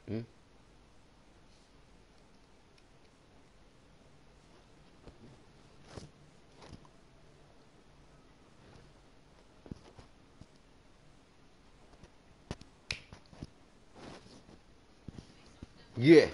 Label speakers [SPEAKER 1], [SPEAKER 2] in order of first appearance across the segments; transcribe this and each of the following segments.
[SPEAKER 1] Hmm? Yeah.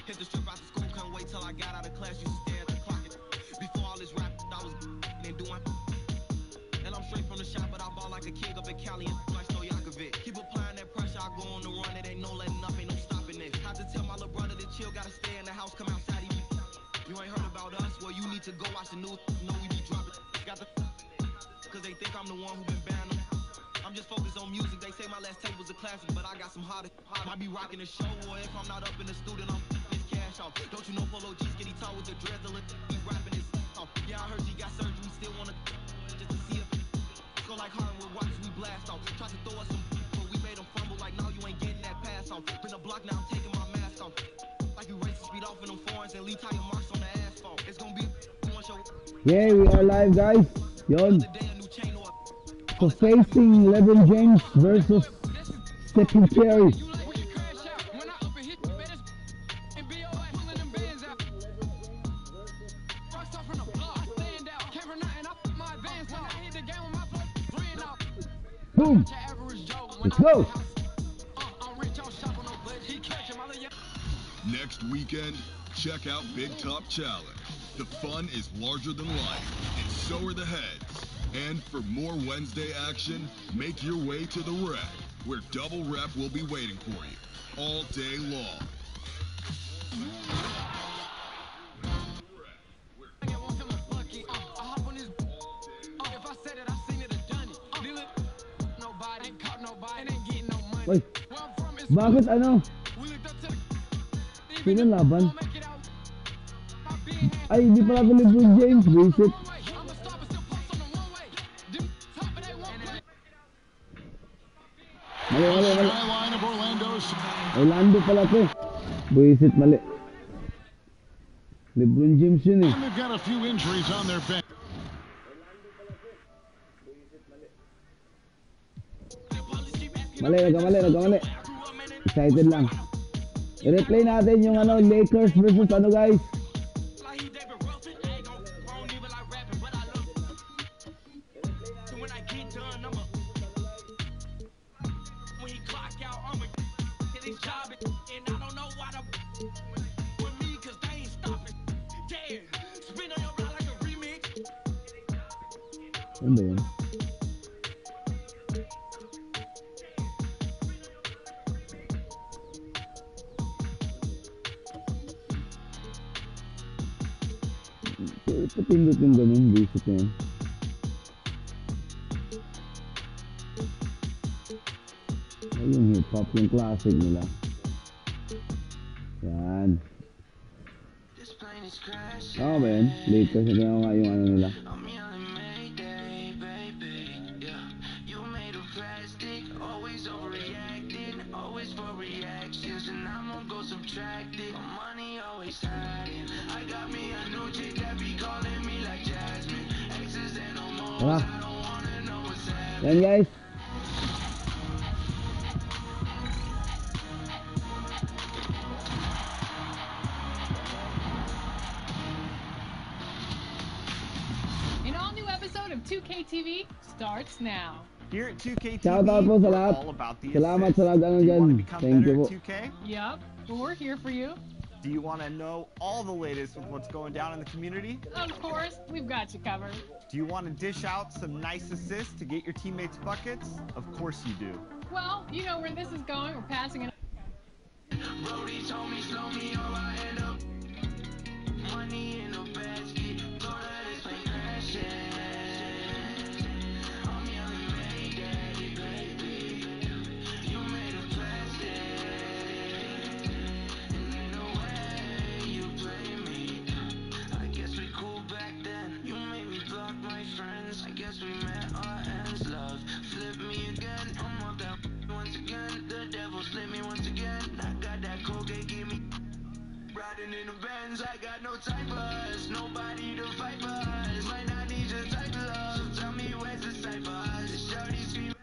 [SPEAKER 2] Hit the strip out the school, couldn't wait till I got out of class, used to stare at the clock. Before all this rap, I was and doing. And I'm straight from the shop, but I ball like a king up in Cali and like Stojakovic. Keep applying that pressure, I go on the run, it ain't no letting up, ain't no stopping this. Had to tell my little brother to chill, gotta stay in the house, come outside, you ain't heard about us, well you need to go watch the news, know we be dropping. Got the cause they think I'm the one who been banning them. I'm just focused on music, they say my last tape was a classic, but I got some hotter. I be rocking the show, or if I'm not up in the studio, I'm cash off. Don't you know Polo G's get he taught with the dreads, he's rapping his off. Yeah, I heard she got surgery, still wanna just to see if go like Hollywood watch, we blast off. Try to throw us some, but we made them fumble like now you ain't getting that pass off. Been a block now, I'm taking my mask off. Like you racing speed off in them foreigns and leave tire marks on the asphalt. It's gonna be one show.
[SPEAKER 3] Yeah, we are live, guys. Yon. So facing LeBron James versus Stephen Curry. Boom. Let's go.
[SPEAKER 1] Next weekend, check out Big Top Challenge. The fun is larger than life, and so are the heads. And for more Wednesday action, make your way to the Rec, where Double Rep will be waiting for you all day long.
[SPEAKER 3] Uy, bakit ano? Sino laban? Ay, hindi pala ito LeBron James. Visit. Mali. Orlando pala ito. Visit, mali. LeBron James yun eh.
[SPEAKER 4] They've got a few injuries on their bench.
[SPEAKER 3] Nagkamali. Excited lang. I-replay natin yung ano, Lakers versus ano guys. Ano ba yun? Pindot yung ganun, basic na yun. Ay, yung hip-hop, yung classic nila. Yan. Tama ba yun? Lakers, ito nga yung ano nila. Tara. Yan guys.
[SPEAKER 5] An all-new episode of 2K TV starts now.
[SPEAKER 6] Here at 2K TV,
[SPEAKER 3] Shout out po sa lahat.
[SPEAKER 6] we're all about the
[SPEAKER 3] Salamat
[SPEAKER 6] assist.
[SPEAKER 3] sa lahat ano
[SPEAKER 6] Do you
[SPEAKER 3] dyan.
[SPEAKER 6] want to become
[SPEAKER 3] Thank
[SPEAKER 6] better
[SPEAKER 3] you
[SPEAKER 6] at
[SPEAKER 3] po.
[SPEAKER 6] 2K?
[SPEAKER 5] Yup, we're here for you.
[SPEAKER 6] Do you want to know all the latest with what's going down in the community?
[SPEAKER 5] Of course, we've got you covered.
[SPEAKER 6] Do you want to dish out some nice assists to get your teammates buckets? Of course you do.
[SPEAKER 5] Well, you know where this is going. We're passing it.
[SPEAKER 2] Brody told me, slow me or I end up money in a basket. Go to this plane crashing. I'm yelling, make daddy, baby. You made of plastic. And ain't no way you play me. I guess we cool back then. You made me block my friends. I guess we met our ends. Love, flip me again. I'm up that once again. The devil slip me once again. I got that Colgate, give me riding in the Benz. I got no time for us, nobody to fight for us. Might not need your type of love. Tell me where's the side for us. Shorty scream.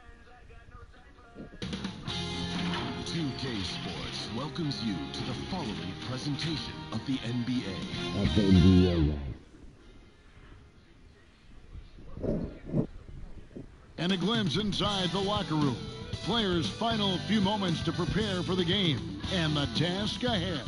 [SPEAKER 1] 2K Sports welcomes you to the following presentation of the NBA.
[SPEAKER 3] At the NBA guys.
[SPEAKER 4] And a glimpse inside the locker room. Players' final few moments to prepare for the game and the task ahead.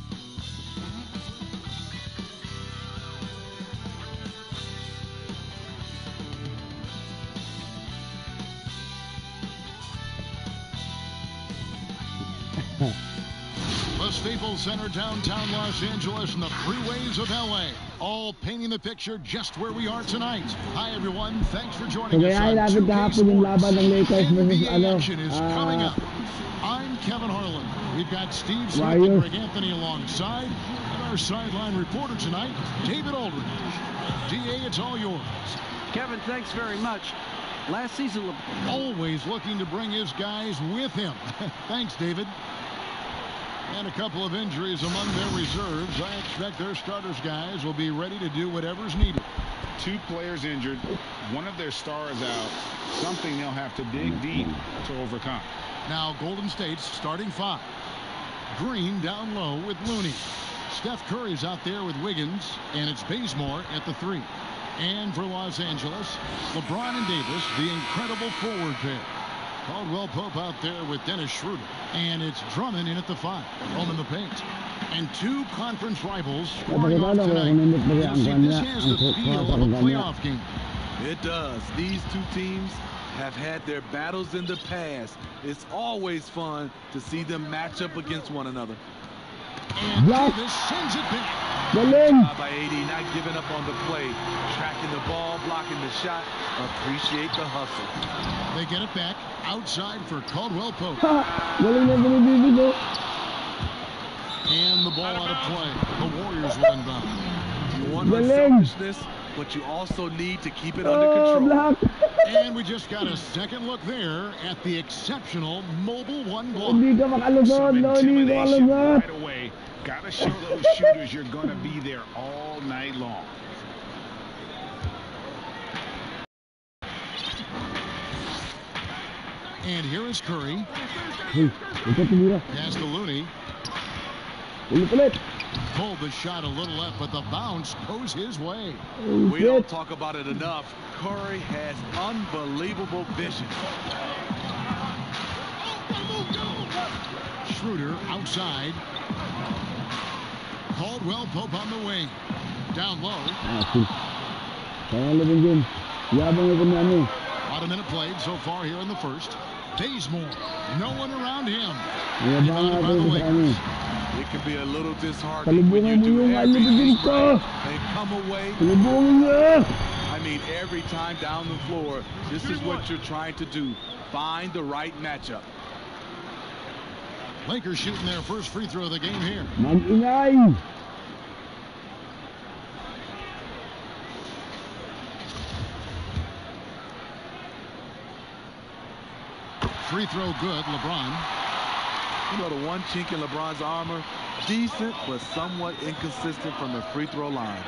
[SPEAKER 4] The Staples Center, downtown Los Angeles, and the freeways of LA, all painting the picture just where we are tonight. Hi everyone, thanks for joining
[SPEAKER 3] So
[SPEAKER 4] us
[SPEAKER 3] kaya
[SPEAKER 4] on
[SPEAKER 3] natin
[SPEAKER 4] 2K
[SPEAKER 3] kahapon yung laban ng
[SPEAKER 4] Sports.
[SPEAKER 3] Lakers versus
[SPEAKER 4] NBA
[SPEAKER 3] ano,
[SPEAKER 4] action is coming up. I'm Kevin Harlan. We've got Steve Smith
[SPEAKER 3] Warriors.
[SPEAKER 4] and Greg Anthony alongside, and our sideline reporter tonight, David Aldridge. DA, it's all yours.
[SPEAKER 7] Kevin, thanks very much. Last season,
[SPEAKER 4] Always looking to bring his guys with him. Thanks, David. And a couple of injuries among their reserves. I expect their starters guys will be ready to do whatever's needed.
[SPEAKER 8] Two players injured, one of their stars out, something they'll have to dig deep to overcome.
[SPEAKER 4] Now Golden State's starting five. Green down low with Looney. Steph Curry's out there with Wiggins, and it's Bazemore at the three. And for Los Angeles, LeBron and Davis, the incredible forward pair. Caldwell Pope out there with Dennis Schroeder. And it's Drummond in at the 5. Roaming the paint. And two conference rivals scoring off tonight. You see, this has the feel of a playoff game.
[SPEAKER 9] It does. These two teams have had their battles in the past. It's always fun to see them match up against one another.
[SPEAKER 4] And Davis sends it back.
[SPEAKER 9] Good job by AD, not giving up on the play. Tracking the ball, blocking the shot. Appreciate the hustle.
[SPEAKER 4] They get it back outside for Caldwell Pope. And the ball out of play. The Warriors will inbound.
[SPEAKER 9] You want unselfishness, but you also need to keep it under control.
[SPEAKER 4] And we just got a second look there at the exceptional mobile 1 block.
[SPEAKER 8] Some intimidation right away. Got to show those shooters you're going to be there all night long.
[SPEAKER 4] And here is Curry. Pass to Looney. Pulled the shot a little left, but the bounce goes his way.
[SPEAKER 9] We don't talk about it enough. Curry has unbelievable vision.
[SPEAKER 4] Schroeder outside. Caldwell Pope on the wing. Down low. About a minute played so far here in the first. Bazemore, no one around him. Rebounded by the Lakers.
[SPEAKER 9] It can be a little disheartening when you do everything right and come away. I mean, every time down the floor, this is what you're trying to do. Find the right matchup.
[SPEAKER 4] Lakers shooting their first free throw of the game here. Free throw good, LeBron.
[SPEAKER 9] You know, the one chink in LeBron's armor, decent but somewhat inconsistent from the free throw line.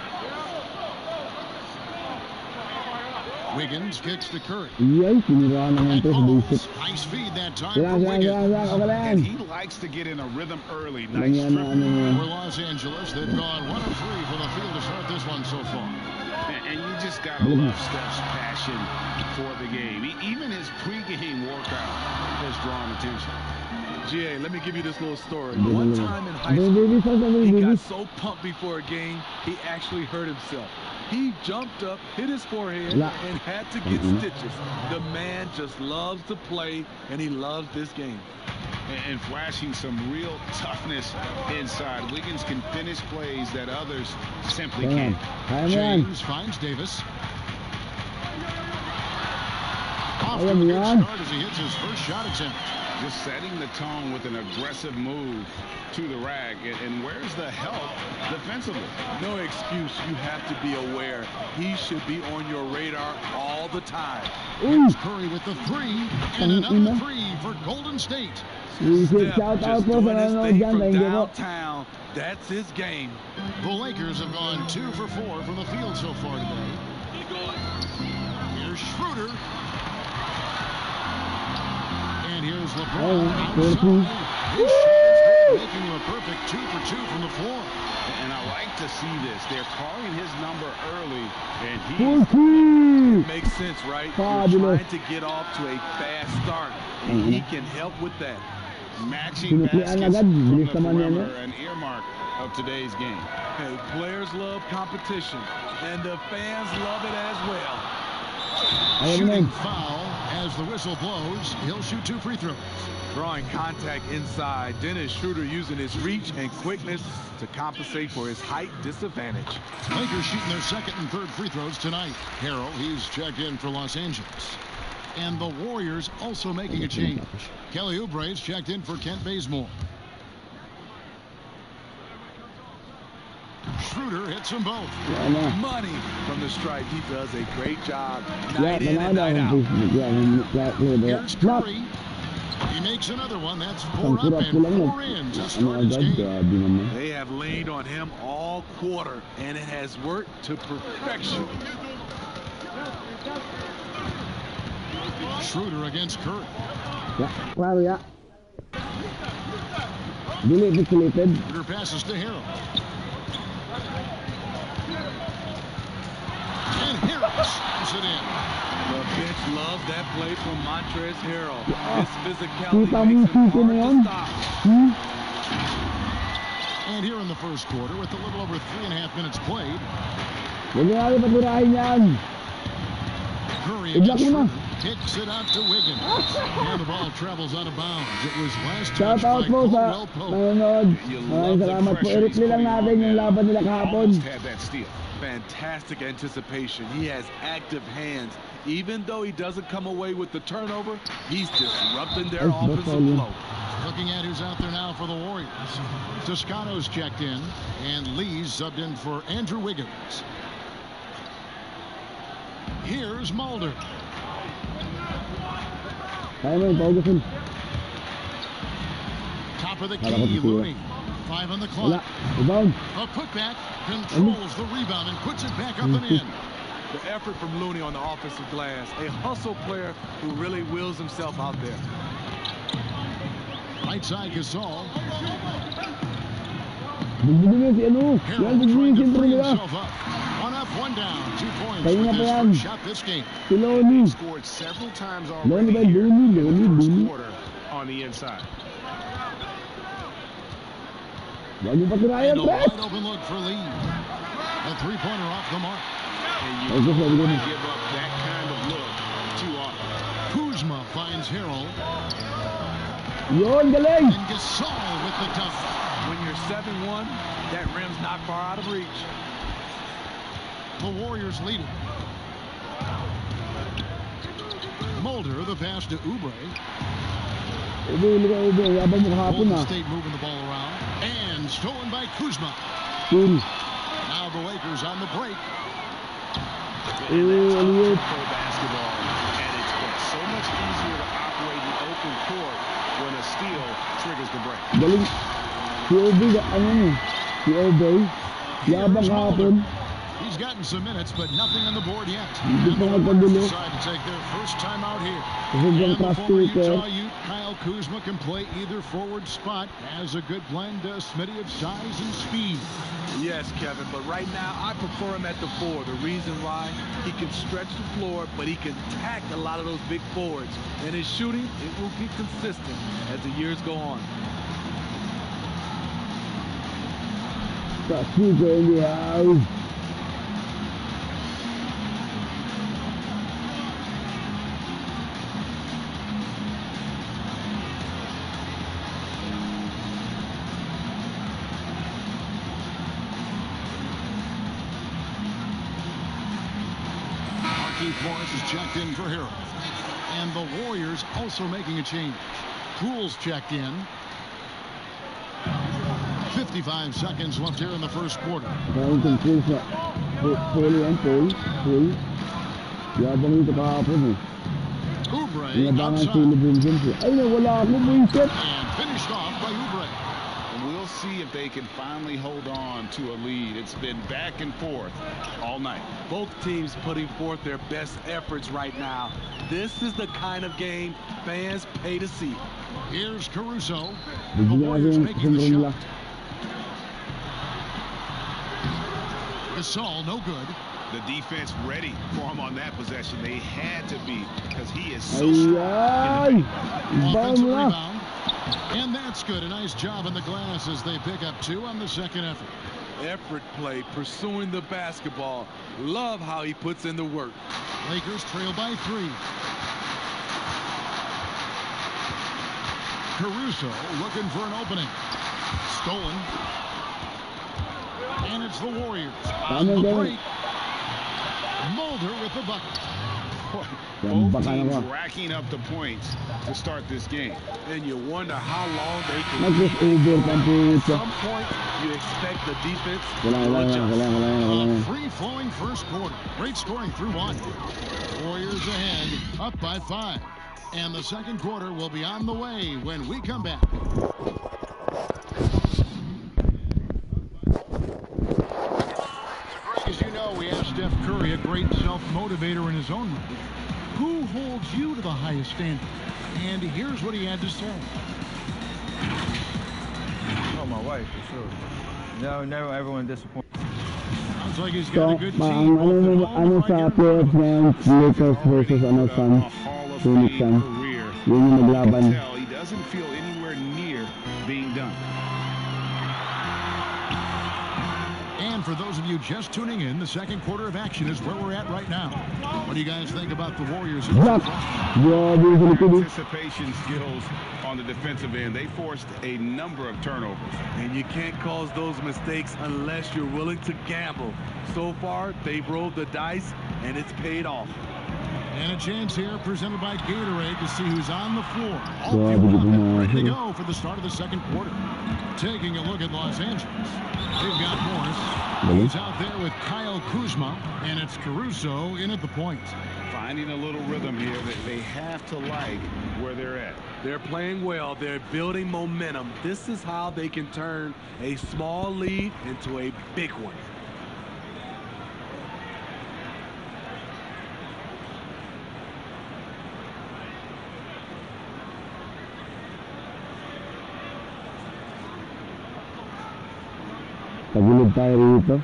[SPEAKER 4] Wiggins kicks to Curry. Nice feed that time for Wiggins.
[SPEAKER 8] And he likes to get in a rhythm early. Nice trip.
[SPEAKER 4] For Los Angeles, they've gone 1 of 3 from the field to start this one so far.
[SPEAKER 8] And you just got to love Steph's passion for the game. Even his pregame workout has drawn attention.
[SPEAKER 9] GA, let me give you this little story. One time in high school, he got so pumped before a game, he actually hurt himself. He jumped up, hit his forehead, and had to get stitches. The man just loves to play, and he loves this game.
[SPEAKER 8] And flashing some real toughness inside. Wiggins can finish plays that others simply can't.
[SPEAKER 4] James finds Davis. Off to a good start as he hits his first shot attempt.
[SPEAKER 8] Just setting the tone with an aggressive move to the rack. And where's the help defensively?
[SPEAKER 9] No excuse. You have to be aware. He should be on your radar all the time.
[SPEAKER 4] Here's Curry with the 3, and another 3 for Golden State.
[SPEAKER 9] Steph just doing his thing from downtown. That's his game.
[SPEAKER 4] The Lakers have gone 2 for 4 from the field so far today. Here's Schroeder. And here's LeBron outside. His shot is making him a perfect 2 for 2 from the floor.
[SPEAKER 8] And I like to see this. They're calling his number early, and he
[SPEAKER 9] makes sense, right? You're trying to get off to a fast start, and he can help with that.
[SPEAKER 8] Matching baskets from the perimeter, an earmark of today's game.
[SPEAKER 9] Hey, players love competition, and the fans love it as well.
[SPEAKER 4] Shooting foul as the whistle blows. He'll shoot 2 free throws.
[SPEAKER 9] Drawing contact inside. Dennis Schroeder using his reach and quickness to compensate for his height disadvantage.
[SPEAKER 4] Lakers shooting their second and third free throws tonight. Harrell, he's checked in for Los Angeles. And the Warriors also making a change. Kelly Oubre's checked in for Kent Bazemore. Schroeder hits them both.
[SPEAKER 9] Money from the stripe. He does a great job night in and night out.
[SPEAKER 4] Here's Curry. He makes another one. That's 4 up and 4 in to start his game.
[SPEAKER 9] They have leaned on him all quarter, and it has worked to perfection.
[SPEAKER 4] Schroeder against Curry. Schroeder passes to Harrell. And Harrell slams it in.
[SPEAKER 9] The bench Love that play from Montrezl Harrell. His physicality makes him hard to stop.
[SPEAKER 4] And here in the first quarter, with a little over 3.5 minutes played, Curry kicks it out to Wiggins. And the ball travels out of bounds. It was last touch by Caldwell Pope.
[SPEAKER 8] Almost had that steal.
[SPEAKER 9] Fantastic anticipation. He has active hands. Even though he doesn't come away with the turnover, he's disrupting their offensive flow.
[SPEAKER 4] Looking at who's out there now for the Warriors. Toscano's checked in, and Lee's subbed in for Andrew Wiggins. Here's Mulder. Top of the key, Looney. 5 on the clock. A putback, controls the rebound and puts it back up and in.
[SPEAKER 9] The effort from Looney on the offensive glass. A hustle player who really wills himself out there.
[SPEAKER 4] Right side, Gasol.
[SPEAKER 3] Harrell
[SPEAKER 4] trying to free himself up. 1 up, 1 down. 2 points with his first shot this game.
[SPEAKER 8] He scored several times already here in the first quarter on the inside.
[SPEAKER 4] And a wide open look for Lee. A 3-pointer off the mark.
[SPEAKER 8] And you don't want to give up that kind of look too often.
[SPEAKER 4] Kuzma finds Harrell.
[SPEAKER 3] And
[SPEAKER 4] Gasol with the dunk.
[SPEAKER 9] When you're 7-1, that rim's not far out of reach.
[SPEAKER 4] The Warriors lead it. Mulder, the pass to Oubre. Golden State moving the ball around. And stolen by Kuzma. Now the Lakers on the break.
[SPEAKER 8] And that's pro basketball. And it's so much easier to operate in open court when a steal triggers the break. He's gotten some minutes, but nothing on the board yet. The Warriors decide to take their first time out here. And the former Utah Ute, Kyle Kuzma, can play either forward spot. Has a good blend, Smitty, of size and speed.
[SPEAKER 9] Yes, Kevin, but right now I prefer him at the 4. The reason why, he can stretch the floor, but he can tack a lot of those big forwards. And his shooting, it will be consistent as the years go on.
[SPEAKER 4] Morris is checked in for Harrell. And the Warriors also making a change. Poole's checked in. 55 seconds left here in the first quarter. Oubre outside. And finished off by Oubre.
[SPEAKER 8] And we'll see if they can finally hold on to a lead. It's been back and forth all night.
[SPEAKER 9] Both teams putting forth their best efforts right now. This is the kind of game fans pay to see.
[SPEAKER 4] Here's Caruso. The Warriors making the shot. Gasol, no good.
[SPEAKER 8] The defense ready for him on that possession. They had to be, because he is so strong.
[SPEAKER 4] Offensive rebound. And that's good. A nice job on the glass as they pick up 2 on the second effort.
[SPEAKER 9] Effort play, pursuing the basketball. Love how he puts in the work.
[SPEAKER 4] Lakers trail by 3. Caruso looking for an opening. Stolen. And it's the Warriors on the break. Mulder with the bucket.
[SPEAKER 8] Both teams racking up the points to start this game.
[SPEAKER 9] And you wonder how long they can keep it. At some point, you expect the defense to adjust.
[SPEAKER 4] Free-flowing first quarter. Great scoring through 1. Warriors ahead, up by 5. And the second quarter will be on the way when we come back. As you know, we asked Steph Curry, a great self-motivator in his own right, who holds you to the highest standard? And here's what he had to say.
[SPEAKER 10] Oh, my wife, for sure. No, never ever want to disappoint.
[SPEAKER 4] Looks like he's got a good
[SPEAKER 3] So,
[SPEAKER 4] team.
[SPEAKER 3] ano sa playoffs ngayon, Lakers versus Suns, Phoenix Suns. Yun yung naglaban.
[SPEAKER 8] He doesn't feel anywhere near being done.
[SPEAKER 4] And for those of you just tuning in, the second quarter of action is where we're at right now. What do you guys think about the Warriors?
[SPEAKER 8] Anticipation skills on the defensive end. They forced a number of turnovers.
[SPEAKER 9] And you can't cause those mistakes unless you're willing to gamble. So far, they've rolled the dice, and it's paid off.
[SPEAKER 4] And a chance here presented by Gatorade to see who's on the floor. All ready to go for the start of the second quarter. Taking a look at Los Angeles. They've got Morris. He's out there with Kyle Kuzma, and it's Caruso in at the point.
[SPEAKER 8] Finding a little rhythm here that they have to like where they're at.
[SPEAKER 9] They're playing well. They're building momentum. This is how they can turn a small lead into a big one.
[SPEAKER 3] Tagulid tayo rito.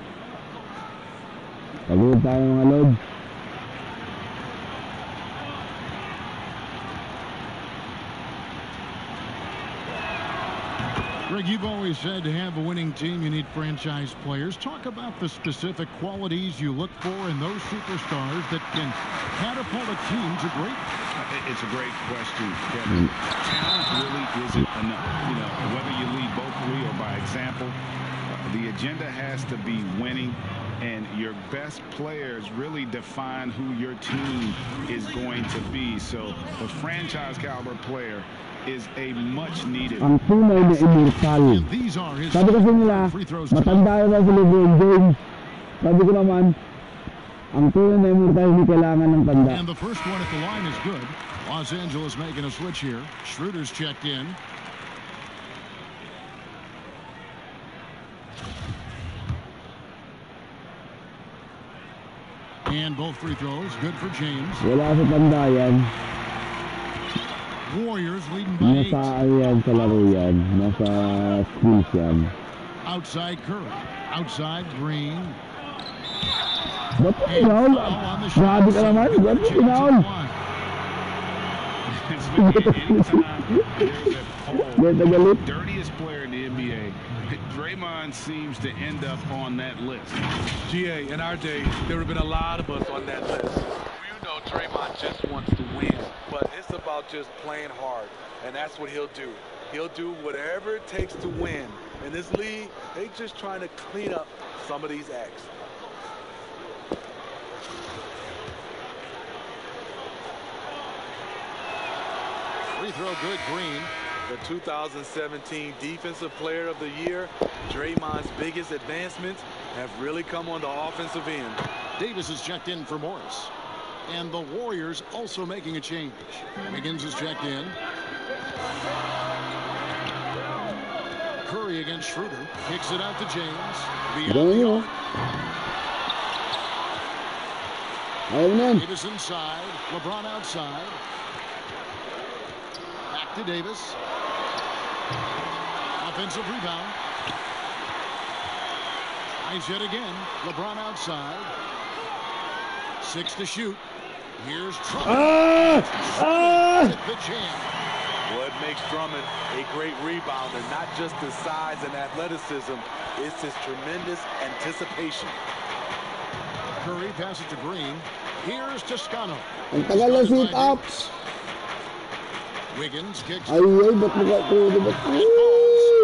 [SPEAKER 3] Tagulid tayo mga lods.
[SPEAKER 4] Greg, you've always said to have a winning team, you need franchise players. Talk about the specific qualities you look for in those superstars that can catapult a team to greatness.
[SPEAKER 8] It's a great question, Kevin. Talent really isn't enough. You know, whether you lead vocally or by example, the agenda has to be winning, and your best players really define who your team is going to be. So the franchise caliber player is a much needed.
[SPEAKER 3] Ang tunay na immortal. Sabi kasi nila, matanda na si LeBron James. Sabi ko naman, ang tunay na immortal hindi kailangan ng tanda.
[SPEAKER 4] And the first one at the line is good. Los Angeles making a switch here. Schroeder's checked in. And both free throws, good for James.
[SPEAKER 3] Wala sa tanda yan.
[SPEAKER 4] Warriors leading by 8.
[SPEAKER 3] Nasa ayan sa laro yan. Nasa skills yan.
[SPEAKER 4] Outside Curry. Outside Green.
[SPEAKER 3] Ba't inaul? Grabe ka naman. Ba't inaul?
[SPEAKER 8] Dirtiest player in the NBA. Draymond seems to end up on that list.
[SPEAKER 9] GA, in our day, there would have been a lot of us on that list. You know Draymond just wants to win, but it's about just playing hard, and that's what he'll do. He'll do whatever it takes to win. In this league, they just trying to clean up some of these acts.
[SPEAKER 4] Free throw good, Green.
[SPEAKER 9] The 2017 Defensive Player of the Year, Draymond's biggest advancements have really come on the offensive end.
[SPEAKER 4] Davis is checked in for Morris. And the Warriors also making a change. Wiggins is checked in. Curry against Schroeder. Kicks it out to James. Beyond the arc. Davis inside. LeBron outside. Back to Davis. Offensive rebound. Nice hit again. LeBron outside. 6 to shoot. Here's Drummond. The jam.
[SPEAKER 9] What makes Drummond a great rebounder? Not just his size and athleticism, it's his tremendous anticipation.
[SPEAKER 4] Curry passes to Green. Here's Toscano.
[SPEAKER 3] Ang tagal na sit-ups.
[SPEAKER 4] Wiggins kicks.
[SPEAKER 3] Ay, ba't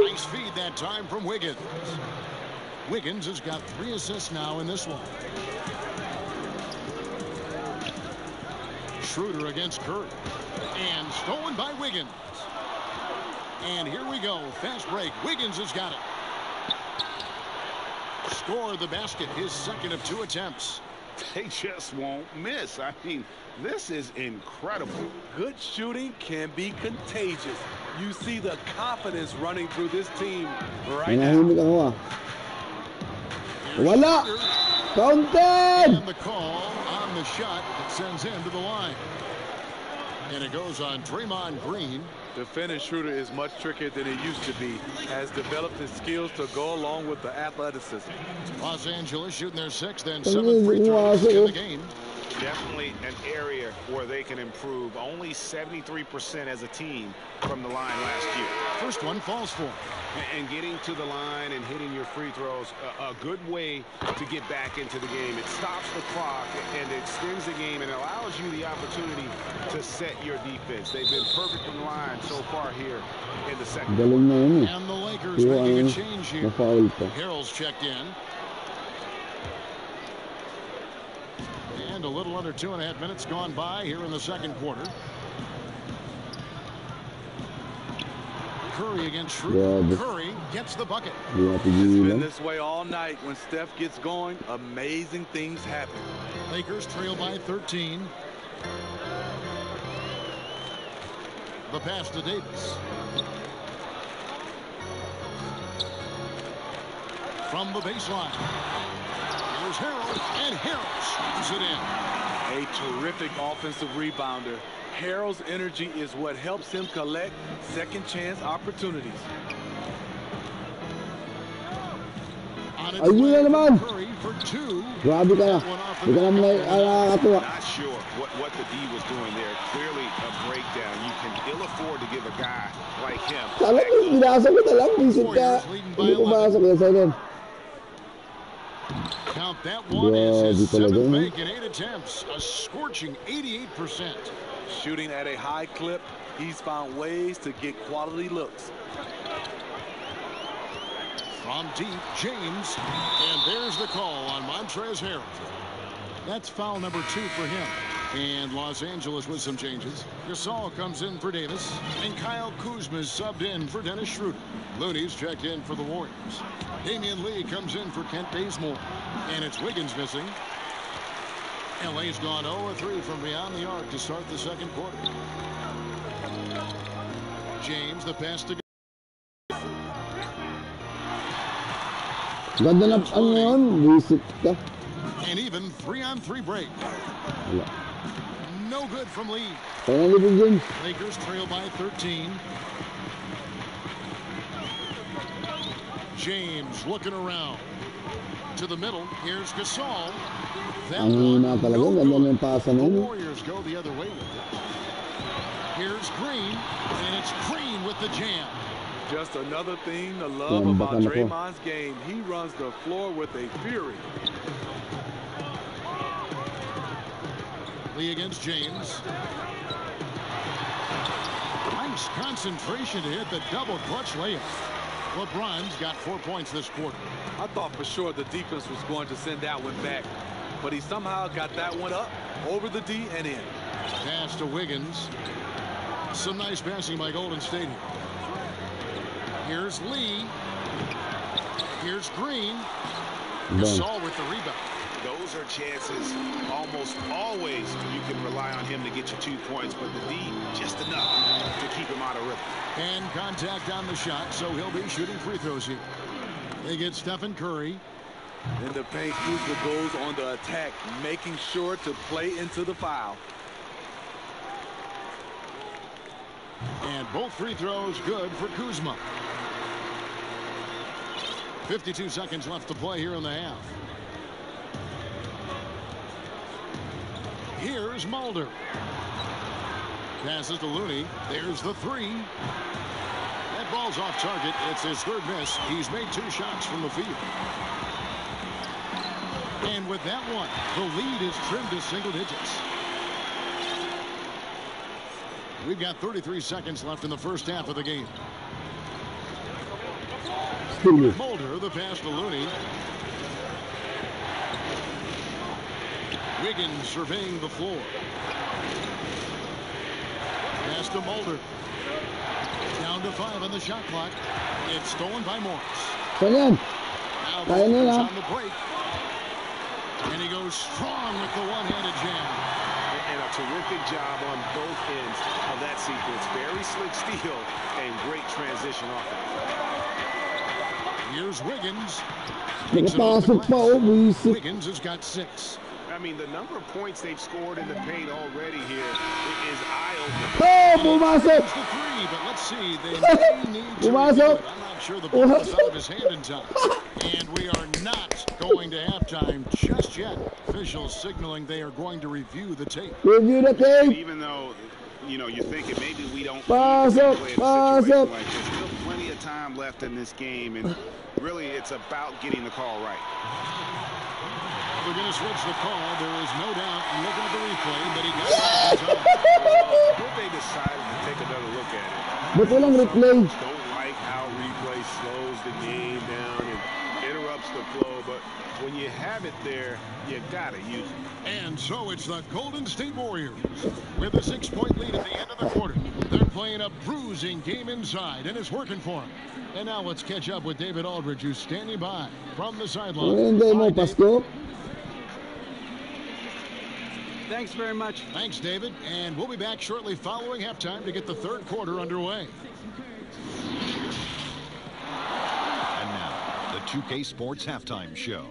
[SPEAKER 4] Nice feed that time from Wiggins. Wiggins has got 3 assists now in this one. Schroeder against Curry. And stolen by Wiggins. And here we go. Fast break. Wiggins has got it. Score the basket. His second of 2 attempts.
[SPEAKER 8] They just won't miss. I mean, this is incredible.
[SPEAKER 9] Good shooting can be contagious. You see the confidence running through this team right now.
[SPEAKER 3] Wala! Counted!
[SPEAKER 4] And the call on the shot that sends him to the line. And it goes on Draymond Green.
[SPEAKER 9] Defending Schroeder is much trickier than it used to be. Has developed his skills to go along with the athleticism.
[SPEAKER 8] Los Angeles shooting their 6th and 7th free throws in the game.
[SPEAKER 10] Definitely an area where they can improve. Only 73% as a team from the line last year.
[SPEAKER 8] First one falls for.
[SPEAKER 10] And getting to the line and hitting your free throws, a good way to get back into the game. It stops the clock and extends the game and allows you the opportunity to set your defense. They've been perfect from the line so far here in the second.
[SPEAKER 8] And the Lakers making a change here. Harrell's checked in. And a little under 2.5 minutes gone by here in the second quarter. Curry against Schroeder. Curry gets the bucket.
[SPEAKER 9] It's been this way all night. When Steph gets going, amazing things happen.
[SPEAKER 8] Lakers trail by 13. The pass to Davis. From the baseline. Here's Harrell, and Harrell shoots it in.
[SPEAKER 9] A terrific offensive rebounder. Harrell's energy is what helps him collect second chance opportunities.
[SPEAKER 3] Ayun na naman.
[SPEAKER 9] Curry for 2.
[SPEAKER 3] Grabe ka. Hindi ka naman katuwa.
[SPEAKER 10] Not sure what the D was doing there. Clearly a breakdown. You can ill afford to give a guy like him.
[SPEAKER 3] Kala ko binasa ko na lang. Visit ka. Hindi ko binasa ko sa akin.
[SPEAKER 8] Count that one is his 7th make in 8 attempts. A scorching 88%.
[SPEAKER 9] Shooting at a high clip, he's found ways to get quality looks.
[SPEAKER 8] From deep, James, and there's the call on Montrezl Harrell. That's foul number 2 for him. And Los Angeles with some changes. Gasol comes in for Davis, and Kyle Kuzma is subbed in for Dennis Schroeder. Looney's checked in for the Warriors. Damian Lee comes in for Kent Bazemore, and it's Wiggins missing. LA's gone 0-3 from beyond the arc to start the second quarter. James, the pass to
[SPEAKER 3] Ganda na ang ngayon. Visit ka.
[SPEAKER 8] an even 3-on-3 break. No good from Lee. Lakers trail by 13. James looking around. To the middle. Here's Gasol. That one, no good. The Warriors go the other way with it. Here's Green, and it's Green with the jam.
[SPEAKER 9] Just another thing to love about Draymond's game. He runs the floor with a fury.
[SPEAKER 8] Lee against James. Nice concentration to hit the double clutch layup. LeBron's got 4 points this quarter.
[SPEAKER 9] I thought for sure the defense was going to send that one back, but he somehow got that one up, over the D, and in.
[SPEAKER 8] Pass to Wiggins. Some nice passing by Golden State. Here's Lee. Here's Green. Gasol with the rebound.
[SPEAKER 10] Those are chances almost always you can rely on him to get you 2 points, but the D just enough to keep him out of rhythm.
[SPEAKER 8] And contact on the shot, so he'll be shooting free throws here. They get Stephen Curry.
[SPEAKER 9] In the paint, Kuzma goes on the attack, making sure to play into the foul.
[SPEAKER 8] And both free throws good for Kuzma. 52 seconds left to play here in the half. Here's Mulder. Passes to Looney. There's the 3. That ball's off target. It's his 3rd miss. He's made 2 shots from the field. And with that one, the lead is trimmed to single digits. We've got 33 seconds left in the first half of the game. Mulder, the pass to Looney. Wiggins surveying the floor. Pass to Mulder. Down to 5 on the shot clock. It's stolen by Morris. Now Mulder's on the break. And he goes strong with the one-handed jam.
[SPEAKER 10] And a terrific job on both ends of that sequence. Very slick steal and great transition offense.
[SPEAKER 8] Here's Wiggins.
[SPEAKER 3] Nakapasok pa, oh, buisit.
[SPEAKER 8] Wiggins has got 6.
[SPEAKER 10] I mean, the number of points they've scored in the paint already here is eye-opening.
[SPEAKER 3] Oh, pumasok!
[SPEAKER 8] The three, but let's see. They may need to review it. I'm not sure the ball was out of his hand in time. And we are not going to halftime just yet. Officials signaling they are going to review the tape.
[SPEAKER 3] Review the tape.
[SPEAKER 10] Even though, you know, you're thinking maybe we don't
[SPEAKER 3] Pasok,
[SPEAKER 10] play a
[SPEAKER 3] pasok.
[SPEAKER 10] situation like this. Still plenty of time left in this game, and really it's about getting the call right.
[SPEAKER 8] We're going to switch the call. There is no doubt. I'm looking at the replay, but he got it.
[SPEAKER 10] Good they decided to take another look at it.
[SPEAKER 3] Ba't walang replay?
[SPEAKER 10] Don't like how replay slows the game down and interrupts the flow, but when you have it there, you got to use it.
[SPEAKER 8] And so it's the Golden State Warriors with a 6-point lead at the end of the quarter. They're playing a bruising game inside, and it's working for them. And now let's catch up with David Aldridge, who's standing by from the sideline.
[SPEAKER 3] Hindi mo, Pasko.
[SPEAKER 7] Thanks very much.
[SPEAKER 8] Thanks, David. And we'll be back shortly following halftime to get the third quarter underway.
[SPEAKER 4] And now, the 2K Sports Halftime Show.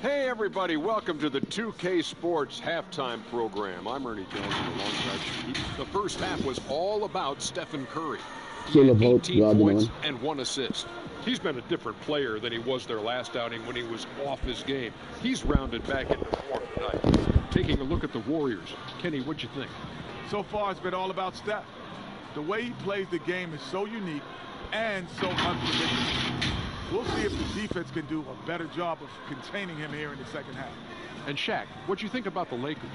[SPEAKER 11] Hey, everybody. Welcome to the 2K Sports Halftime Program. I'm Ernie Jones alongside Chief. The first half was all about Stephen Curry. He had 18 points and 1 assist. He's been a different player than he was their last outing when he was off his game. He's rounded back into form tonight. Taking a look at the Warriors. Kenny, what'd you think?
[SPEAKER 12] So far, it's been all about Steph. The way he plays the game is so unique and so unpredictable. We'll see if the defense can do a better job of containing him here in the second half.
[SPEAKER 11] And Shaq, what'd you think about the Lakers?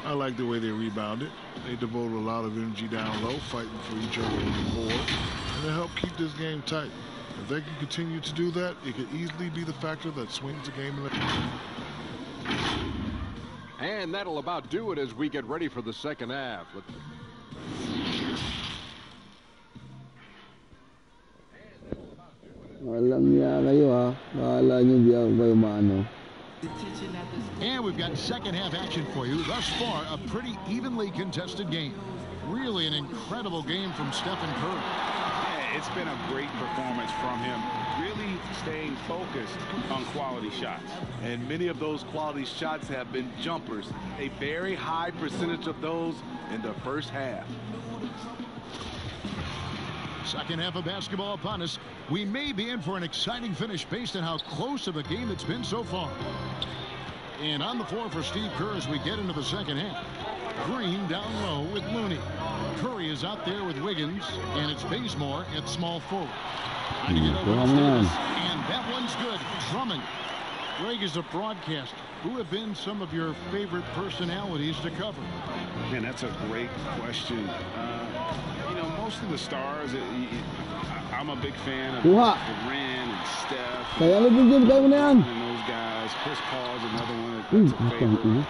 [SPEAKER 13] I like the way they rebounded. They devoted a lot of energy down low, fighting for each other on the board, and they helped keep this game tight. If they can continue to do that, it could easily be the factor that swings the game.
[SPEAKER 11] And that'll about do it as we get ready for the second half.
[SPEAKER 3] Walang niya kayo ha. Bahala nyo di ako kayo maano.
[SPEAKER 8] And we've got second half action for you. Thus far, a pretty evenly contested game. Really an incredible game from Stephen Curry.
[SPEAKER 10] Yeah, it's been a great performance from him. Really staying focused on quality shots.
[SPEAKER 14] And many of those quality shots have been jumpers. A very high percentage of those in the first half.
[SPEAKER 8] Second half of basketball upon us. We may be in for an exciting finish based on how close of a game it's been so far. And on the floor for Steve Kerr as we get into the second half. Green down low with Looney. Curry is out there with Wiggins, and it's Bazemore at small forward. Trying to get over to Davis, and that one's good. Drummond. Greg is a broadcaster. Who have been some of your favorite personalities to cover?
[SPEAKER 10] Man, that's a great question. You know, most of the stars, I'm a big fan of Durant and Steph. And those guys. Chris Paul's another one that's a favorite.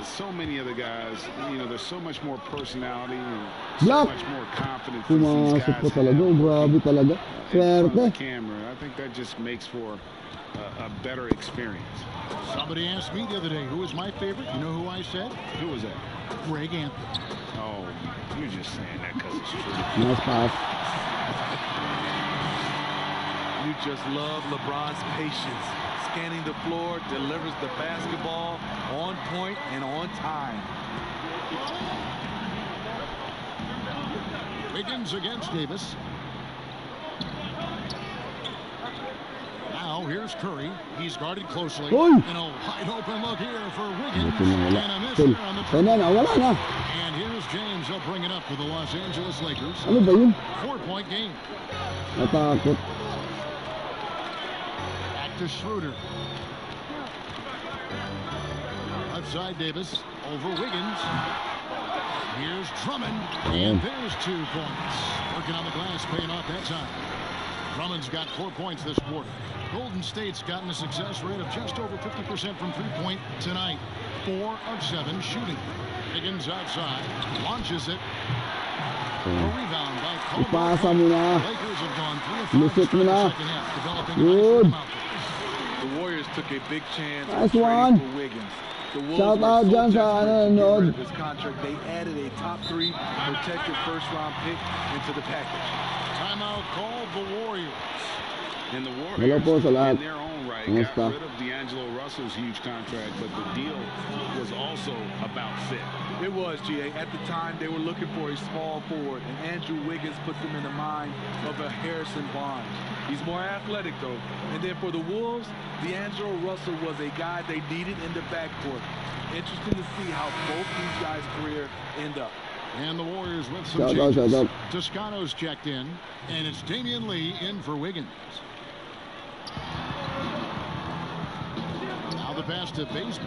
[SPEAKER 10] So many other guys, you know, there's so much more personality and so much more confidence these guys have. The camera, I think that just makes for a better experience.
[SPEAKER 8] Somebody asked me the other day, who was my favorite? You know who I said?
[SPEAKER 10] Who was that?
[SPEAKER 8] Greg Anthony.
[SPEAKER 10] Oh, you're just saying that because it's true.
[SPEAKER 3] Nice pass.
[SPEAKER 14] You just love LeBron's patience. Scanning the floor, delivers the basketball on point and on time.
[SPEAKER 8] Wiggins against Davis. Now here's Curry. He's guarded closely. And a wide open look here for Wiggins. And a miss there on the trip. And here's James. He'll bring it up for the Los Angeles Lakers. 4-point game.
[SPEAKER 3] Natakot.
[SPEAKER 8] Back to Schroeder. Left side Davis. Over Wiggins. Here's Drummond. And there's 2 points. Working on the glass, paying off that time. Drummond's got 4 points this quarter. Golden State's gotten a success rate of just over 50% from three-point tonight. 4 of 7 shooting. Wiggins outside. Launches it. A rebound by Caldwell. Lakers have gone 3 of 5 in the second half, developing a nice rhythm out there.
[SPEAKER 14] The Warriors took a big chance
[SPEAKER 3] Nice
[SPEAKER 14] trading
[SPEAKER 3] one.
[SPEAKER 14] for Wiggins. The Wolves
[SPEAKER 3] Shout
[SPEAKER 14] were
[SPEAKER 3] out
[SPEAKER 14] so
[SPEAKER 3] dyan sa
[SPEAKER 14] desperate to get rid of
[SPEAKER 3] nanonood.
[SPEAKER 14] this contract, they added a top 3 protected first-round pick into the package.
[SPEAKER 8] Timeout called the Warriors.
[SPEAKER 10] And the
[SPEAKER 3] Hello po
[SPEAKER 10] Warriors,
[SPEAKER 3] sa lahat.
[SPEAKER 10] in their own own right. Got rid of D'Angelo Russell's huge contract, but the deal was also about fit.
[SPEAKER 14] It was, GA. At the time, they were looking for a small forward, and Andrew Wiggins put them in the mind of a Harrison Barnes. He's more athletic, though. And then for the Wolves, D'Angelo Russell was a guy they needed in the backcourt. Interesting to see how both these guys' career end up.
[SPEAKER 8] And the Warriors with some changes. Toscano's checked in, and it's Damian Lee in for Wiggins. Now the pass to Baseman.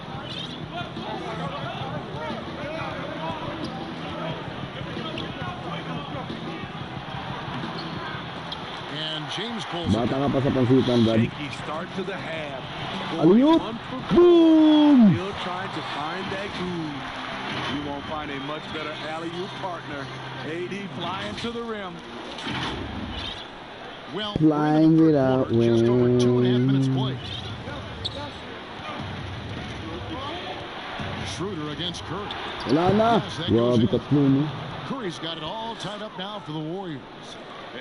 [SPEAKER 8] And James pulls
[SPEAKER 3] Bata ka pa sa pansitan, Dad.
[SPEAKER 14] Shaky start to the half.
[SPEAKER 3] Alley-oop. Boom!
[SPEAKER 14] Still trying to find that groove. You won't find a much better alley-oop partner. AD flying to the rim.
[SPEAKER 8] Well,
[SPEAKER 3] flying without wings.
[SPEAKER 8] Just over 2.5 minutes played. Schroeder against Curry.
[SPEAKER 3] Wala na. Grabe tatlo, no?
[SPEAKER 8] Curry's got it all tied up now for the Warriors.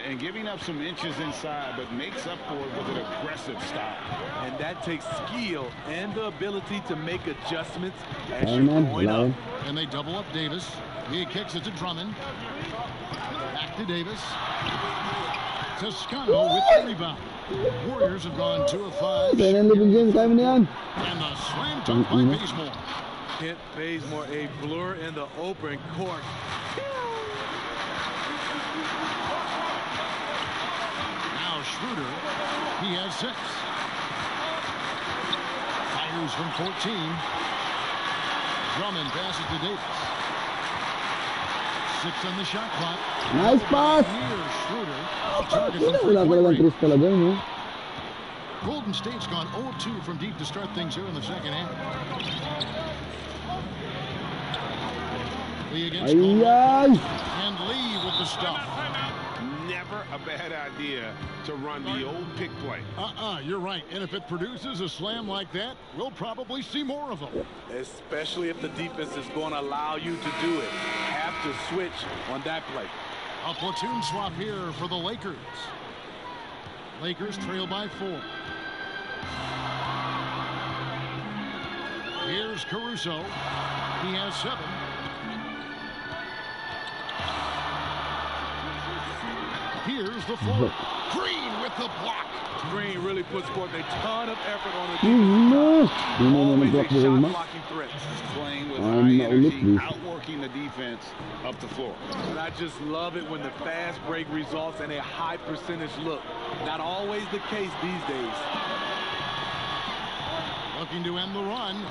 [SPEAKER 10] And giving up some inches inside, but makes up for it with an aggressive stop.
[SPEAKER 14] And that takes skill and the ability to make adjustments as you're going up.
[SPEAKER 8] And they double up Davis. He kicks it to Drummond. Back to Davis. Toscano with the rebound. Warriors have gone 2 of 5.
[SPEAKER 3] And the
[SPEAKER 8] slam dunk by Bazemore.
[SPEAKER 14] Kent Bazemore, a blur in the open court.
[SPEAKER 8] Schroeder, he has 6. Fires from 14. Drummond passes to Davis. 6 on the shot clock.
[SPEAKER 3] Nice pass. Wala talagang tris talaga, no?
[SPEAKER 8] Golden State's gone 0-2 from deep to start things here in the second half. Lee against Coleman. And Lee with the stop.
[SPEAKER 10] Never a bad idea to run the old pick play.
[SPEAKER 8] You're right. And if it produces a slam like that, we'll probably see more of them.
[SPEAKER 14] Especially if the defense is going to allow you to do it. Have to switch on that play.
[SPEAKER 8] A platoon swap here for the Lakers. Lakers trail by 4. Here's Caruso. He has 7. Here's the floor. Green with the block.
[SPEAKER 14] Green really puts forth a ton of effort on the defense. Always a shot blocking threat.
[SPEAKER 10] Playing with high energy, outworking the defense up the floor.
[SPEAKER 14] And I just love it when the fast break results in a high percentage look. Not always the case these days.
[SPEAKER 8] Looking to end the run.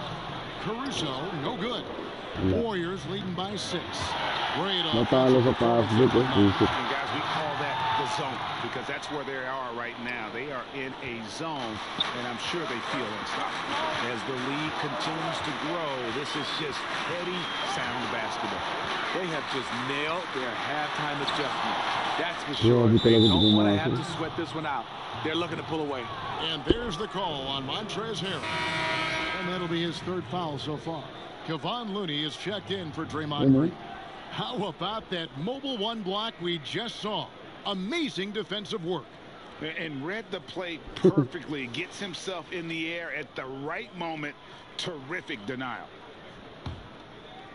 [SPEAKER 8] Caruso, no good. Warriors leading by 6. Great
[SPEAKER 3] Natalo sa pass dito.
[SPEAKER 10] And guys, we call that the zone because that's where they are right now. They are in a zone, and I'm sure they feel unstoppable. As the league continues to grow, this is just heady, sound basketball.
[SPEAKER 14] They have just nailed their halftime adjustment. That's for sure. They don't want to have to sweat this one out. They're looking to pull away.
[SPEAKER 8] And there's the call on Montrezl Harrell. And that'll be his 3rd foul so far. Kevon Looney is checked in for Draymond Green. How about that mobile 1 block we just saw? Amazing defensive work.
[SPEAKER 10] And read the play perfectly. Gets himself in the air at the right moment. Terrific denial.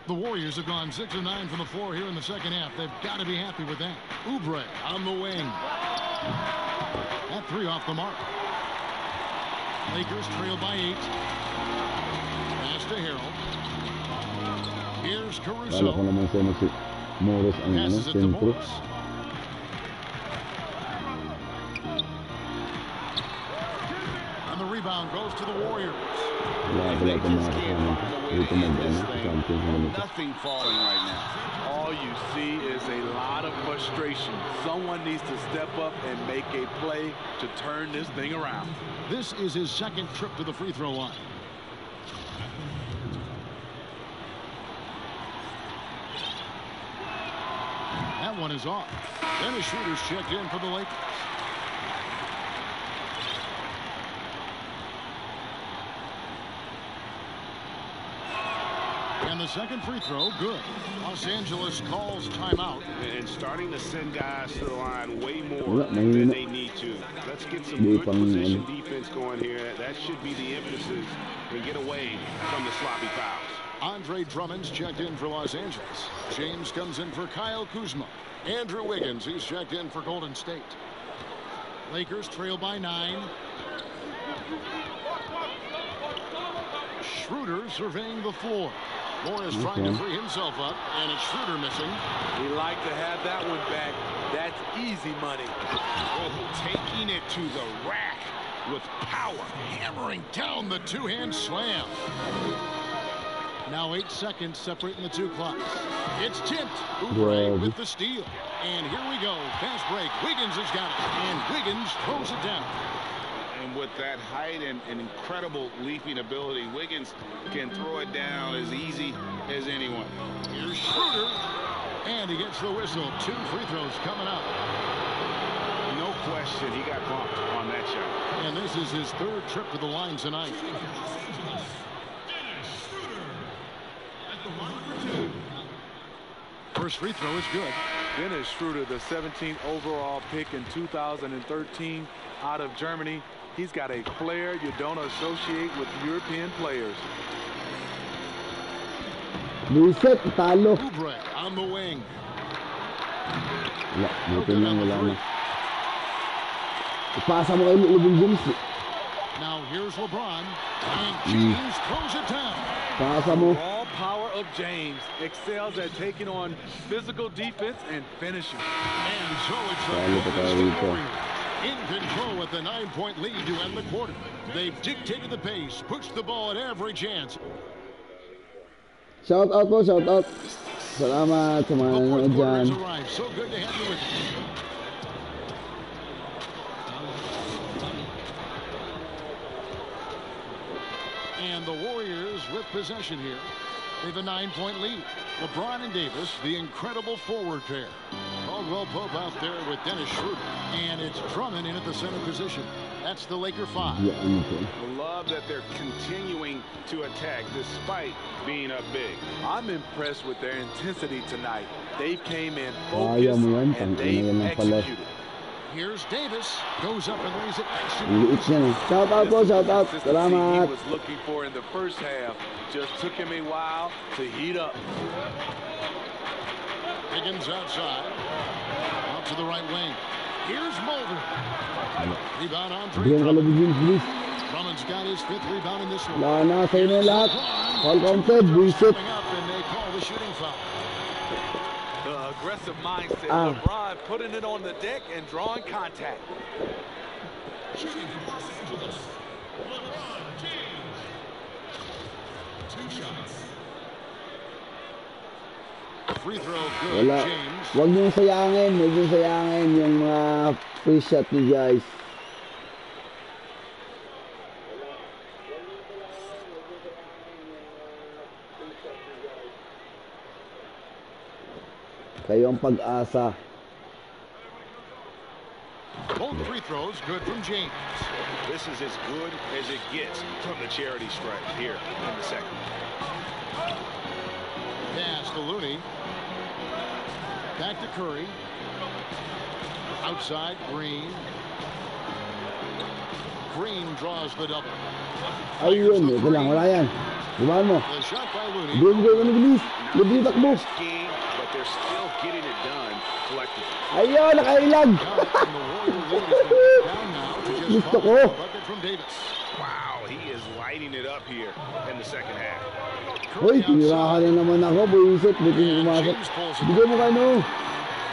[SPEAKER 8] The Warriors have gone 6 of 9 from the floor here in the second half. They've got to be happy with that. Oubre on the wing. That 3 off the mark. Lakers trail by 8. Pass to Harrell. Here's Caruso. Passes it to Morris. And the rebound goes to the Warriors.
[SPEAKER 10] Nothing falling right now.
[SPEAKER 14] All you see is a lot of frustration. Someone needs to step up and make a play to turn this thing around.
[SPEAKER 8] This is his 2nd trip to the free throw line. That one is off. Dennis Schroeder's checked in for the Lakers. And And the second free throw, good. Los Angeles calls timeout.
[SPEAKER 10] And starting to send guys to the line way more than they need to. Let's get some good position defense going here. That should be the emphasis and get away from the sloppy fouls.
[SPEAKER 8] Andre Drummond's checked in for Los Angeles. James comes in for Kyle Kuzma. Andrew Wiggins, he's checked in for Golden State. Lakers trail by 9. Schroeder surveying the floor. Morris trying to free himself up, and it's Schroeder missing.
[SPEAKER 14] We like to have that one back. That's easy money.
[SPEAKER 10] Taking it to the rack with power.
[SPEAKER 8] Hammering down the two-hand slam. Now 8 seconds separating the two clocks. It's tipped. Oubre with the steal. And here we go. Fast break. Wiggins has got it. And Wiggins throws it down.
[SPEAKER 10] And with that height and incredible leaping ability, Wiggins can throw it down as easy as anyone.
[SPEAKER 8] Here's Schroeder. And he gets the whistle. 2 free throws coming up.
[SPEAKER 10] No question, he got bumped on that shot.
[SPEAKER 8] And this is his 3rd trip to the line tonight. First free throw is good.
[SPEAKER 14] Dennis Schroeder, the 17th overall pick in 2013 out of Germany. He's got a flair you don't associate with European players.
[SPEAKER 8] Oubre on the wing. Now here's LeBron. And James throws it down.
[SPEAKER 14] Raw power of James excels at taking on physical defense and finishing.
[SPEAKER 8] And so it's the Warriors in control with the 9-point lead to end the quarter. They've dictated the pace, pushed the ball at every chance.
[SPEAKER 3] Shout out po, shout out. Salamat sa mga nanonood dyan.
[SPEAKER 8] So good to have you with us. And the Warriors with possession here. They have a 9-point lead. LeBron and Davis, the incredible forward pair. Caldwell Pope out there with Dennis Schroeder. And it's Drummond in at the center position. That's the Laker 5.
[SPEAKER 10] I love that they're continuing to attack despite being up big.
[SPEAKER 14] I'm impressed with their intensity tonight. They came in focused and they executed.
[SPEAKER 8] Here's Davis. Goes up and lays it.
[SPEAKER 3] Shout out po, shout out. Salamat.
[SPEAKER 14] He was looking for in the first half. Just took him a while to heat up.
[SPEAKER 8] Higgins outside. Out to the right wing. Here's Mulder. Rebound on 3. Drummond's got his 5th rebound in this one.
[SPEAKER 3] Na sa'yo na lahat. All counted. Bullshit.
[SPEAKER 8] And they call the shooting foul.
[SPEAKER 14] The aggressive mindset. LeBron putting it on the deck and drawing contact.
[SPEAKER 4] Shooting for Los Angeles, LeBron James. 2 shots.
[SPEAKER 8] Free throw good.
[SPEAKER 3] Wala.
[SPEAKER 8] James.
[SPEAKER 3] Huwag niyong sayangin yung mga free shot niyo, guys. Kayo ang pag-asa.
[SPEAKER 8] Both free throws good from James.
[SPEAKER 10] This is as good as it gets from the charity stripe here in the second.
[SPEAKER 8] Pass to Looney. Back to Curry. Outside, Green. Green draws the double.
[SPEAKER 3] Ayun, ito lang, wala yan. Dibahan mo.
[SPEAKER 8] The shot by Looney.
[SPEAKER 3] Bilis. Libre takbo.
[SPEAKER 10] But they're still getting it done collectively.
[SPEAKER 3] Ayun, nakailag. Gusto ko.
[SPEAKER 10] Wow, he is lighting it up here in the second half.
[SPEAKER 3] Hoy, tira ka rin naman ako. Buisit, buti pumasok. Bigay mo ka, no?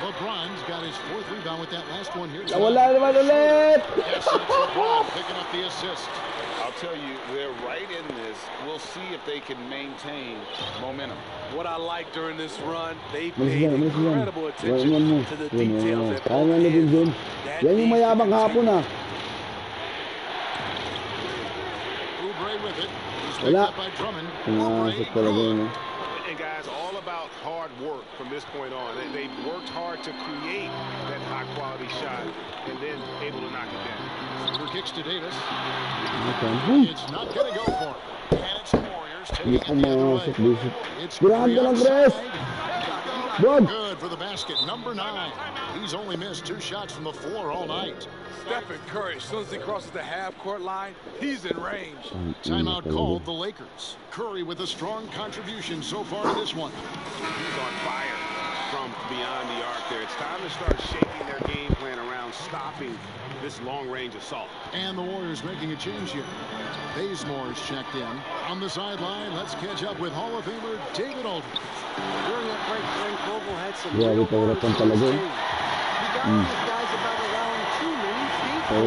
[SPEAKER 8] LeBron's got his 4th rebound with that last one here.
[SPEAKER 3] Wala naman ulit.
[SPEAKER 8] Yes, it's LeBron picking up the assist.
[SPEAKER 10] I'll tell you, they're right in this. We'll see if they can maintain momentum.
[SPEAKER 14] What I like during this run, they paid incredible attention to the details at both ends.
[SPEAKER 3] Yan yung mayabang hapon, ah.
[SPEAKER 8] Oubre with it. He's picked up by Drummond.
[SPEAKER 10] And guys, all about hard work from this point on. They've worked hard to create that high-quality shot and then able to knock it down.
[SPEAKER 8] Super kicks to Davis. It's not going to go for him. And it's the Warriors Warriors taking it the other way. It's Curry outside. Good for the basket. Number 9. He's only missed 2 shots from the floor all night.
[SPEAKER 14] Stephen Curry, as soon as he crosses the half-court line, he's in range.
[SPEAKER 8] Timeout called the Lakers. Curry with a strong contribution so far in this one.
[SPEAKER 10] He's on fire from beyond the arc there. It's time to start shaping their game plan around stopping this long-range assault.
[SPEAKER 8] And the Warriors making a change here. Bazemore's checked in. On the sideline, let's catch up with Hall of Famer David Aldridge.
[SPEAKER 15] During that break, Frank Vogel had some real words on his team. He got on his guys about around 2 minutes deep. He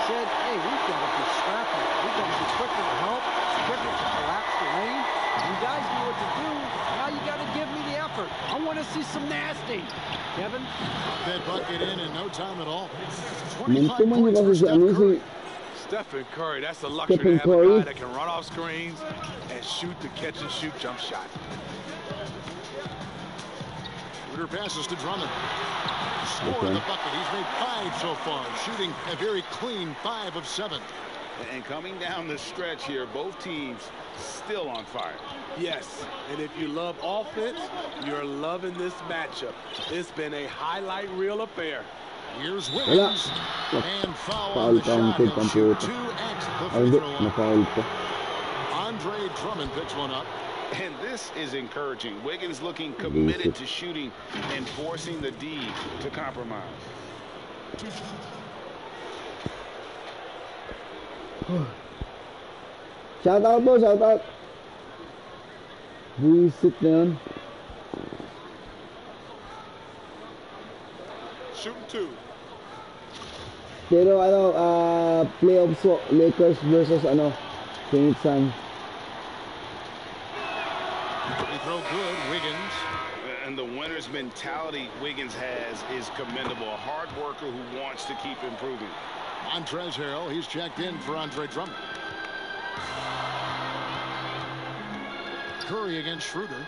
[SPEAKER 15] said, hey, we've got to be scrappy. We've got to be quicker to help, quicker to collapse the lane. You guys know what to do. Now you got to give me the effort. I want to see some nasty. Kevin?
[SPEAKER 8] That bucket in no time at all. 25 points for Steph Curry.
[SPEAKER 14] Stephen Curry, that's a luxury to have a guy that can run off screens and shoot the catch-and-shoot jump shot.
[SPEAKER 8] Schroeder passes to Drummond. Scoring the bucket. He's made 5 so far, shooting a very clean 5 of 7.
[SPEAKER 10] And coming down the stretch here, both teams still on fire.
[SPEAKER 14] Yes, and if you love offense, you're loving this matchup. It's been a highlight reel affair.
[SPEAKER 8] Here's Wiggins. And foul on the shot. He'll shoot 2x the free throw line. Andre Drummond picks one up.
[SPEAKER 10] And this is encouraging. Wiggins looking committed to shooting and forcing the D to compromise.
[SPEAKER 3] Shout out po, shout out. Visit na yun.
[SPEAKER 12] Shooting 2.
[SPEAKER 3] Pero playoffs po, Lakers versus Phoenix Suns.
[SPEAKER 8] Free throw good, Wiggins.
[SPEAKER 10] And the winner's mentality Wiggins has is commendable. A hard worker who wants to keep improving.
[SPEAKER 8] Montrezl Harrell, he's checked in for Andre Drummond. Curry against Schroeder.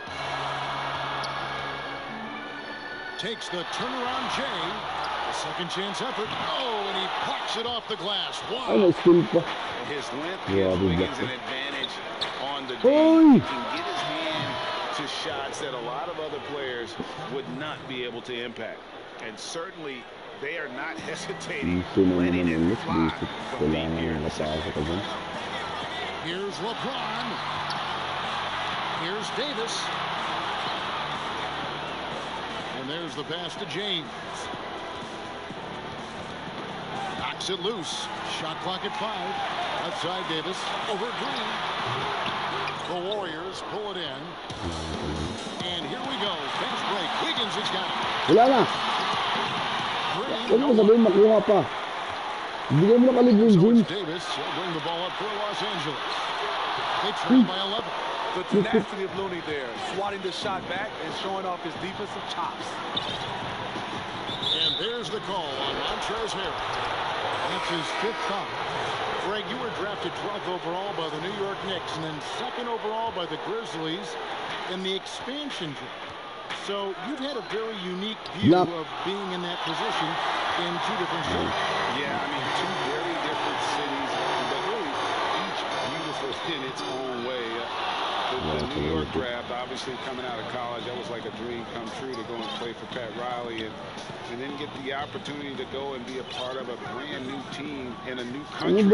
[SPEAKER 8] Takes the turnaround J. A second chance effort. Oh, and he plucks it off the glass. Wow.
[SPEAKER 10] His length gives Wiggins an advantage on the day. He can get his hand to shots that a lot of other players would not be able to impact. And certainly they are not hesitating, letting it fly from deep here in the second.
[SPEAKER 8] Here's LeBron. Here's Davis. And there's the pass to James. Knocks it loose. Shot clock at 5. Outside Davis. Over Green. The Warriors pull it in. And here we go. Fast break. Wiggins has got it.
[SPEAKER 3] Wala na. Huwag mo sabihin makuha pa. Bigyan mo na kalig yung James.
[SPEAKER 8] Davis will bring the ball up for Los Angeles. They trail by 11.
[SPEAKER 14] The tenacity of Looney there, swatting the shot back and showing off his defensive chops.
[SPEAKER 8] And there's the call on Montrezl Harrell. That's his 5th foul. Greg, you were drafted 12th overall by the New York Knicks and then 2nd overall by the Grizzlies in the expansion draft. So you've had a very unique view of being in that position in 2 different cities.
[SPEAKER 10] Yeah, I mean, 2 very different cities, but really each beautiful in its own way. The New York draft, obviously coming out of college, that was like a dream come true to go and play for Pat Riley and then get the opportunity to go and be a part of a brand new team in a new country. A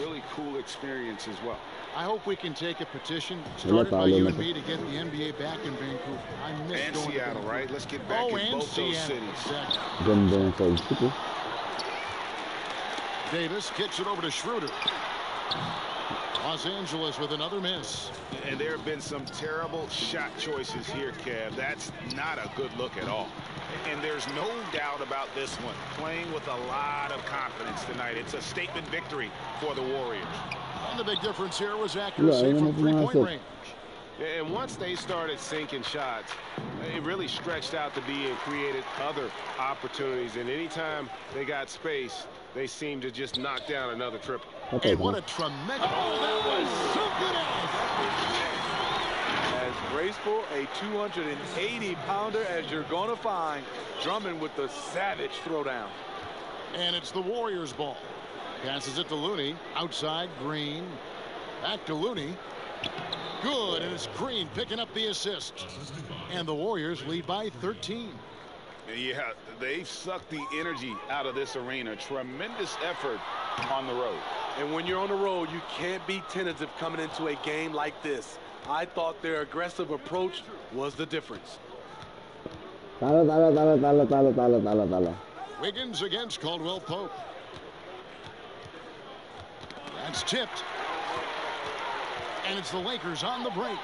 [SPEAKER 10] really cool experience as well.
[SPEAKER 8] I hope we can take a petition started by you and me to get the NBA back in Vancouver. I miss
[SPEAKER 10] and
[SPEAKER 8] going
[SPEAKER 10] Seattle,
[SPEAKER 8] to
[SPEAKER 10] right? Let's get back in both those cities.
[SPEAKER 8] Exactly. Davis kicks it over to Schroeder. Los Angeles with another miss.
[SPEAKER 10] And there have been some terrible shot choices here, Kev. That's not a good look at all. And there's no doubt about this one. Playing with a lot of confidence tonight. It's a statement victory for the Warriors.
[SPEAKER 8] And the big difference here was accuracy from 3-point range.
[SPEAKER 10] And once they started sinking shots, it really stretched out to be and created other opportunities. And anytime they got space, they seemed to just knock down another triple.
[SPEAKER 8] And what a tremendous... Oh, that was so good.
[SPEAKER 14] As graceful a 280-pounder as you're going to find. Drummond with the savage throwdown.
[SPEAKER 8] And it's the Warriors' ball. Passes it to Looney. Outside, Green. Back to Looney. Good, and it's Green picking up the assist. And the Warriors lead by 13.
[SPEAKER 10] Yeah, they've sucked the energy out of this arena. Tremendous effort on the road.
[SPEAKER 14] And when you're on the road, you can't be tentative coming into a game like this. I thought their aggressive approach was the difference.
[SPEAKER 3] Talo.
[SPEAKER 8] Wiggins against Caldwell Pope. That's tipped. And it's the Lakers on the break.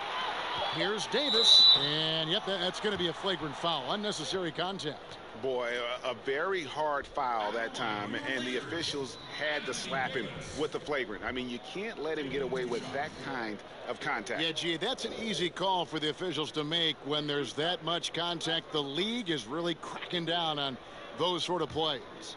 [SPEAKER 8] Here's Davis. And, yep, that's going to be a flagrant foul. Unnecessary contact.
[SPEAKER 10] Boy, a very hard foul that time, and the officials had to slap him with the flagrant. I mean, you can't let him get away with that kind of contact.
[SPEAKER 8] Yeah, gee, that's an easy call for the officials to make when there's that much contact. The league is really cracking down on those sort of plays.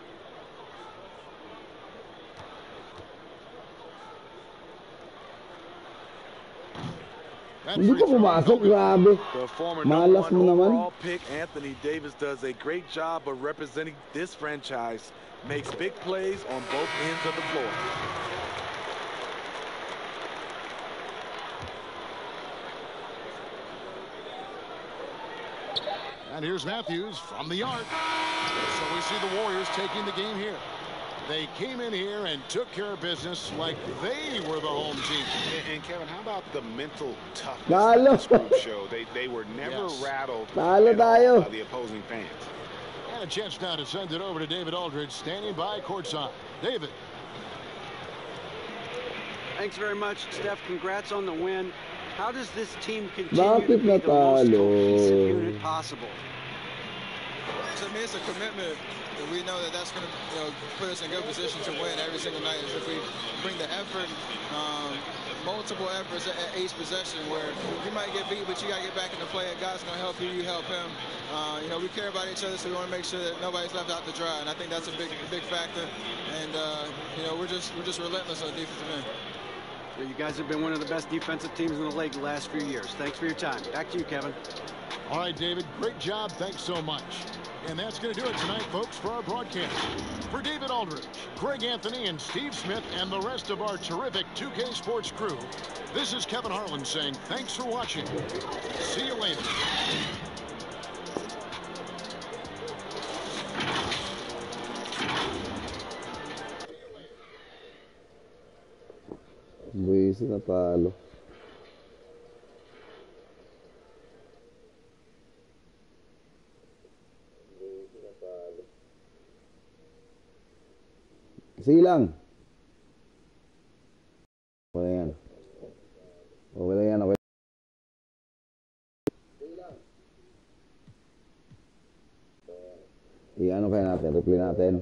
[SPEAKER 3] Hindi ko pumasok, grabe.
[SPEAKER 14] The former
[SPEAKER 3] Malas mo naman.
[SPEAKER 14] overall pick, Anthony Davis, does a great job of representing this franchise. Makes big plays on both ends of the floor.
[SPEAKER 8] And here's Matthews from the arc. So we see the Warriors taking the game here. They came in here and took care of business like they were the home team.
[SPEAKER 10] And Kevin, how about the mental toughness that this group showed? They were never rattled by the opposing fans.
[SPEAKER 8] And a chance now to send it over to David Aldridge, standing by courtside. David.
[SPEAKER 15] Thanks very much, Steph. Congrats on the win. How does this team continue to be the most cohesive unit possible?
[SPEAKER 16] To me, it's a commitment. We know that that's going to put us in good position to win every single night. If we bring the effort, multiple efforts at each possession, where you might get beat, but you got to get back in the play. And God's going to help you. You help him. We care about each other, so we want to make sure that nobody's left out to dry. And I think that's a big factor. And we're just relentless on the defensive end.
[SPEAKER 15] So you guys have been one of the best defensive teams in the league the last few years. Thanks for your time. Back to you, Kevin.
[SPEAKER 8] All right, David, great job. Thanks so much. And that's going to do it tonight, folks, for our broadcast. For David Aldridge, Greg Anthony, and Steve Smith, and the rest of our terrific 2K Sports crew, this is Kevin Harlan saying thanks for watching. See you later.
[SPEAKER 3] Buwis na talo. Sige lang. Okay yan. Okay yan. Okay. I-ano kaya natin? Reply natin.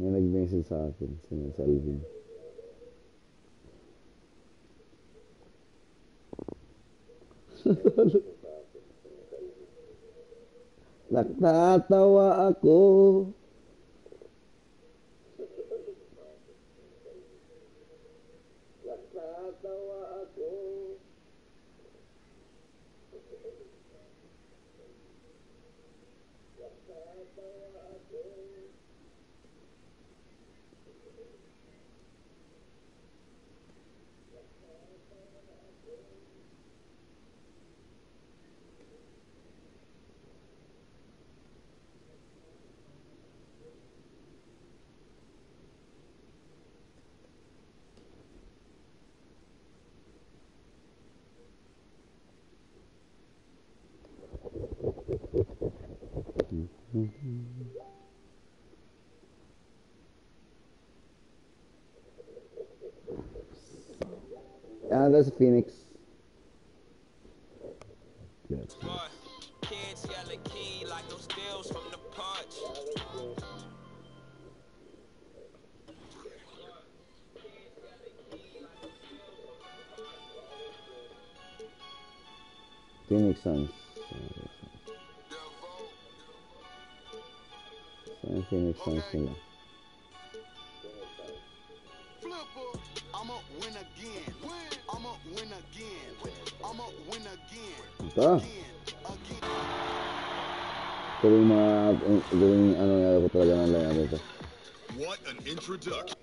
[SPEAKER 3] May nag-message sa akin, si Salvin. Nakatawa ako. Nakatawa ako. Yeah, that's Phoenix. That's
[SPEAKER 2] Kids yelling key like those stills from the punch.
[SPEAKER 3] Phoenix Suns. Phoenix Suns nila. Ito. Ito yung ano ko talaga ng layer ito.
[SPEAKER 1] What an introduction.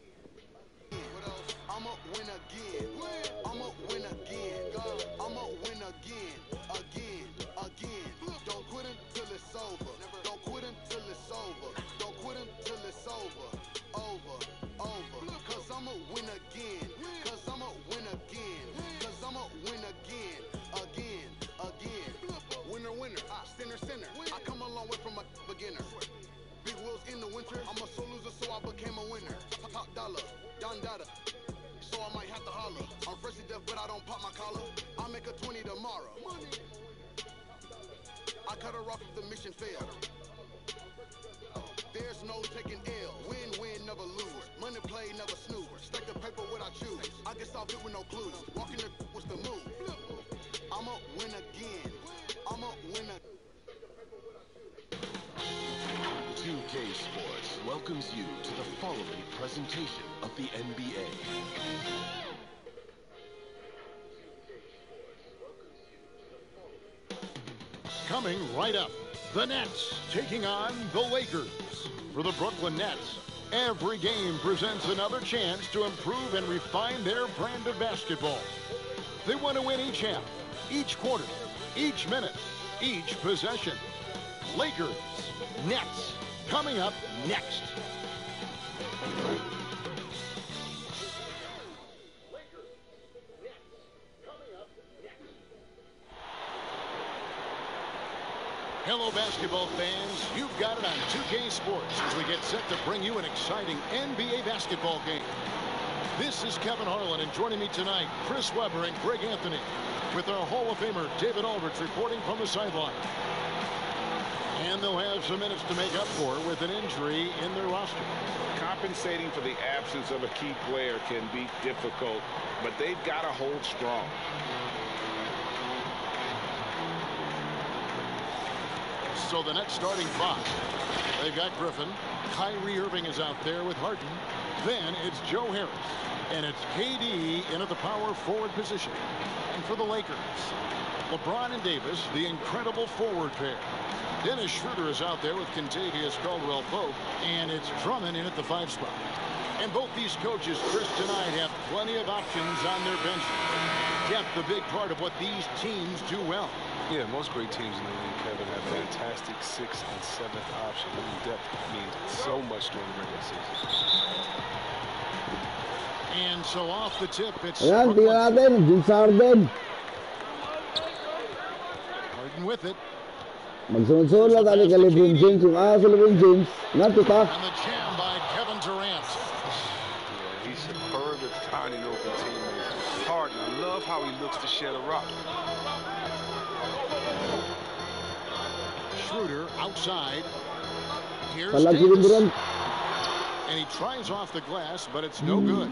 [SPEAKER 17] Sports welcomes you to the following presentation of the NBA.
[SPEAKER 8] Coming right up, the Nets taking on the Lakers. For the Brooklyn Nets, every game presents another chance to improve and refine their brand of basketball. They want to win each half, each quarter, each minute, each possession. Lakers, Nets, coming up next. Hello, basketball fans. You've got it on 2K Sports as we get set to bring you an exciting NBA basketball game. This is Kevin Harlan, and joining me tonight, Chris Webber and Greg Anthony, with our Hall of Famer David Aldridge reporting from the sideline. And they'll have some minutes to make up for with an injury in their roster.
[SPEAKER 10] Compensating for the absence of a key player can be difficult, but they've got to hold strong.
[SPEAKER 8] So the Nets starting five. They've got Griffin. Kyrie Irving is out there with Harden. Then it's Joe Harris. And it's KD in at the power forward position. And for the Lakers, LeBron and Davis, the incredible forward pair. Dennis Schroeder is out there with Kentavious Caldwell-Pope. And it's Drummond in at the 5 spot. And both these coaches, Chris, tonight have plenty of options on their bench. Depth, a big part of what these teams do well.
[SPEAKER 9] Yeah, most great teams in the league, Kevin, have fantastic 6th and 7th options. I mean, depth means so much during the regular season.
[SPEAKER 8] And so off the tip, it's
[SPEAKER 3] Ayan, tingnan natin, James Harden.
[SPEAKER 8] Harden with it.
[SPEAKER 3] Magsunod-sunod lang tayo kay LeBron James. Yung si LeBron James, natuta.
[SPEAKER 8] And the jam by Kevin Durant.
[SPEAKER 9] Yeah, he's superb at finding open teammates. Harden, I love how he looks to shed a rock.
[SPEAKER 8] Schroeder outside. Here's
[SPEAKER 3] Palagi
[SPEAKER 8] Davis.
[SPEAKER 3] Durant.
[SPEAKER 8] And he tries off the glass, but it's no good.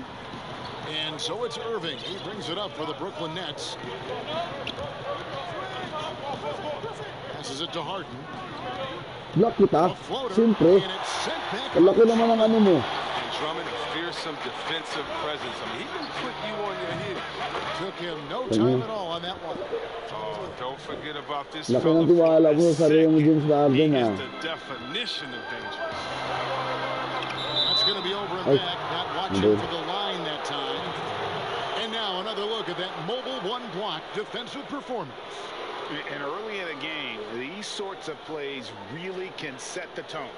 [SPEAKER 8] And so it's Irving. He brings it up for the Brooklyn Nets. Passes it to Harden.
[SPEAKER 3] Block kita. Siyempre. Palaki naman ang ano mo.
[SPEAKER 9] Drummond, a fearsome defensive presence. I mean, he can put you on your heels.
[SPEAKER 8] Took him no time at all on that one.
[SPEAKER 9] Oh, don't forget about this.
[SPEAKER 3] Laki ng tiwala mo sa sarili mo, James Harden, ha.
[SPEAKER 9] The definition of dangerous.
[SPEAKER 8] That's going to be over and back. Not watching for the line that time. And now another look at that mobile one-block defensive performance.
[SPEAKER 10] And early in the game, these sorts of plays really can set the tone.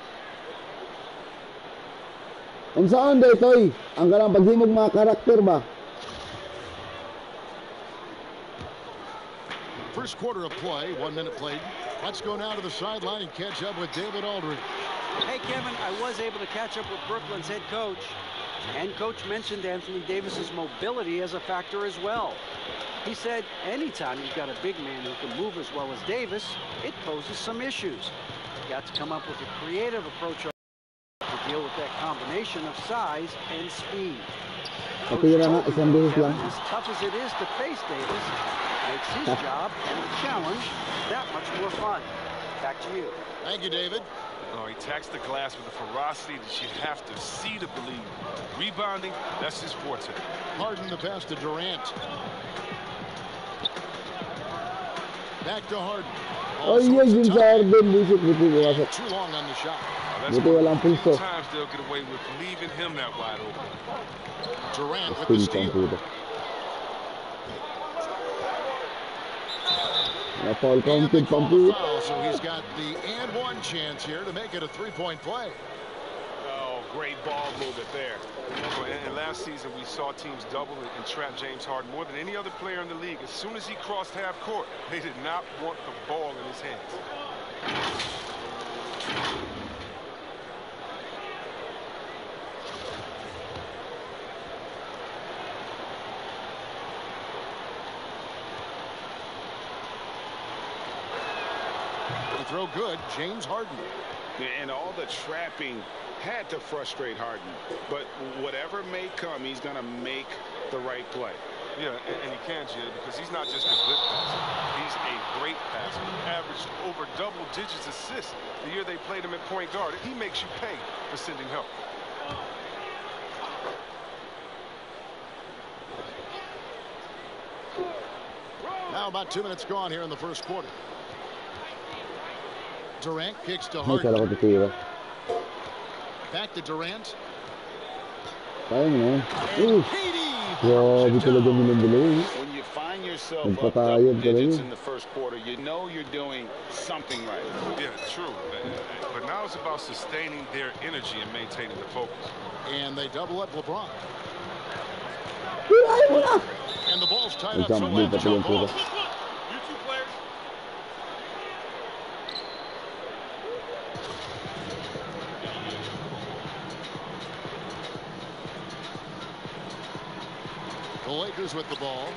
[SPEAKER 3] Kung saan dito ang kanang paghimog mga karakter ba?
[SPEAKER 8] First quarter of play, 1 minute played. Let's go now to the sideline and catch up with David Aldridge.
[SPEAKER 7] Hey, Kevin, I was able to catch up with Brooklyn's head coach. And coach mentioned Anthony Davis's mobility as a factor as well. He said anytime you've got a big man who can move as well as Davis, it poses some issues. You've got to come up with a creative approach to deal with that combination of size and speed. Coach as tough as it is to face Davis, makes his job and the challenge that much more fun. Back to you.
[SPEAKER 8] Thank you, David.
[SPEAKER 18] Oh, he attacks the glass with a ferocity that you have to see to believe. Rebounding, that's his forte.
[SPEAKER 8] Harden the pass to Durant. Back to Harden.
[SPEAKER 3] Oh iya, yung Harden, busit.
[SPEAKER 8] Too long on the shot.
[SPEAKER 18] That's one of the few times they'll get away with leaving him that wide open.
[SPEAKER 8] Durant with the steal.
[SPEAKER 3] Foul counted, Pamput.
[SPEAKER 8] So he's got the and one chance here to make it a three-point play.
[SPEAKER 10] Oh, great ball movement there.
[SPEAKER 18] And last season, we saw teams double and trap James Harden more than any other player in the league. As soon as he crossed half court, they did not want the ball in his hands.
[SPEAKER 8] The throw good, James Harden.
[SPEAKER 10] And all the trapping had to frustrate Harden. But whatever may come, he's going to make the right play.
[SPEAKER 18] Yeah, and he can, Jay, because he's not just a good passer. He's a great passer. He averaged over double digits assists the year they played him at point guard. He makes you pay for sending help.
[SPEAKER 8] Now about 2 minutes gone here in the first quarter. Durant kicks to Harden. Back to Durant.
[SPEAKER 3] When
[SPEAKER 10] you find yourself up double digits in the first quarter, you know you're doing something right.
[SPEAKER 18] Yeah, true. But now it's about sustaining their energy and maintaining the focus.
[SPEAKER 8] And they double up LeBron. And the ball's tied up. So let's jump ball. The Lakers with the ball.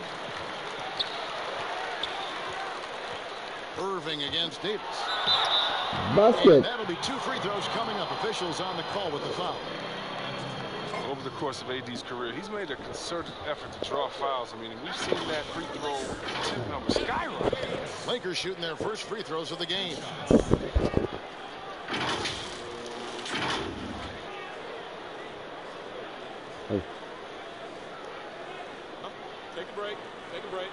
[SPEAKER 8] Irving against Davis.
[SPEAKER 3] Basket.
[SPEAKER 8] And that'll be 2 free throws coming up. Officials on the call with the foul.
[SPEAKER 18] Over the course of AD's career, he's made a concerted effort to draw fouls. I mean, we've seen that free throw number skyrocket.
[SPEAKER 8] Lakers shooting their first free throws of the game.
[SPEAKER 19] Take a break. Take a break.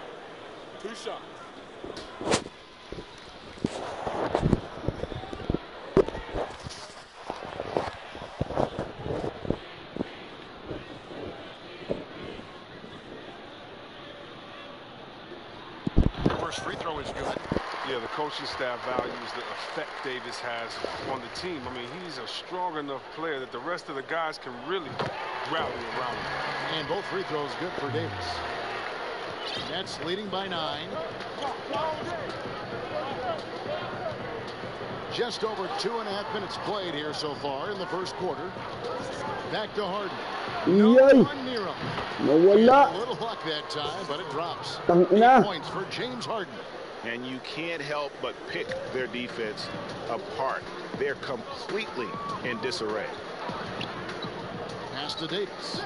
[SPEAKER 19] 2 shots.
[SPEAKER 8] First free throw is good.
[SPEAKER 18] Yeah, the coaching staff values the effect Davis has on the team. I mean, he's a strong enough player that the rest of the guys can really rally around him.
[SPEAKER 8] And both free throws good for Davis. Nets leading by 9. Just over 2.5 minutes played here so far in the first quarter. Back to Harden. No one near him. A little luck that time, but it drops. 8 points for James Harden.
[SPEAKER 10] And you can't help but pick their defense apart. They're completely in disarray.
[SPEAKER 8] Pass to Davis.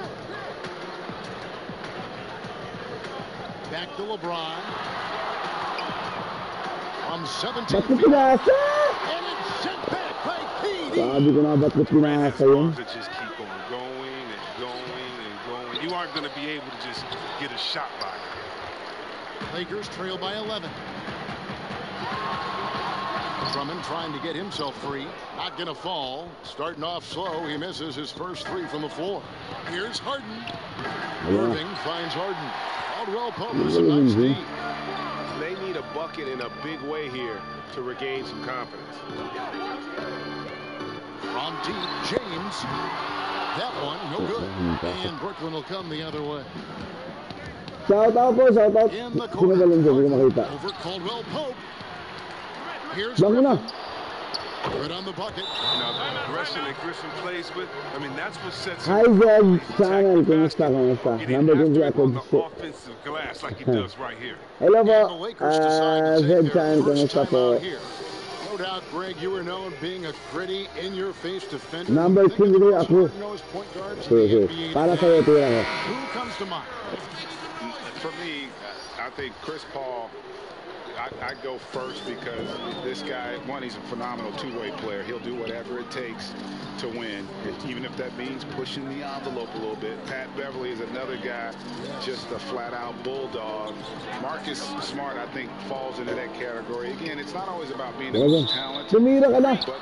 [SPEAKER 8] Back to LeBron. From 17 feet. And it's sent back by KD.
[SPEAKER 18] Just keep on going and going and going. You aren't going to be able to just get a shot by him.
[SPEAKER 8] Lakers trail by 11. Drummond trying to get himself free. Not going to fall. Starting off slow. He misses his first 3 from the floor. Here's Harden. Irving finds Harden. Caldwell Pope with some nice D.
[SPEAKER 10] They need a bucket in a big way here to regain some confidence.
[SPEAKER 8] From deep, James. That one, no good. And Brooklyn will come the other way.
[SPEAKER 3] Shout out po, shout out. Sino ba lang dyan? Hindi ko makita.
[SPEAKER 8] Over Caldwell Pope. Here's Griffin. Good on the bucket.
[SPEAKER 18] Now, the aggression that Griffin plays with, I mean, that's what sets
[SPEAKER 3] Hi, Zed. Channel. Kumusta? Number 20 ako.
[SPEAKER 18] Offensive glass like he does right here.
[SPEAKER 3] Hello po. Zed Channel. Kumusta po?
[SPEAKER 8] No doubt, Greg, you were known being a gritty, in-your-face defender.
[SPEAKER 3] Number 23 ako. Sige. Para sa'yo, tira ko.
[SPEAKER 8] Who comes to mind?
[SPEAKER 10] For me, I think Chris Paul I go first because this guy, one, he's a phenomenal two-way player. He'll do whatever it takes to win, even if that means pushing the envelope a little bit. Pat Beverly is another guy, just a flat-out bulldog. Marcus Smart, I think, falls into that category. Again, it's not always about being the most talented, but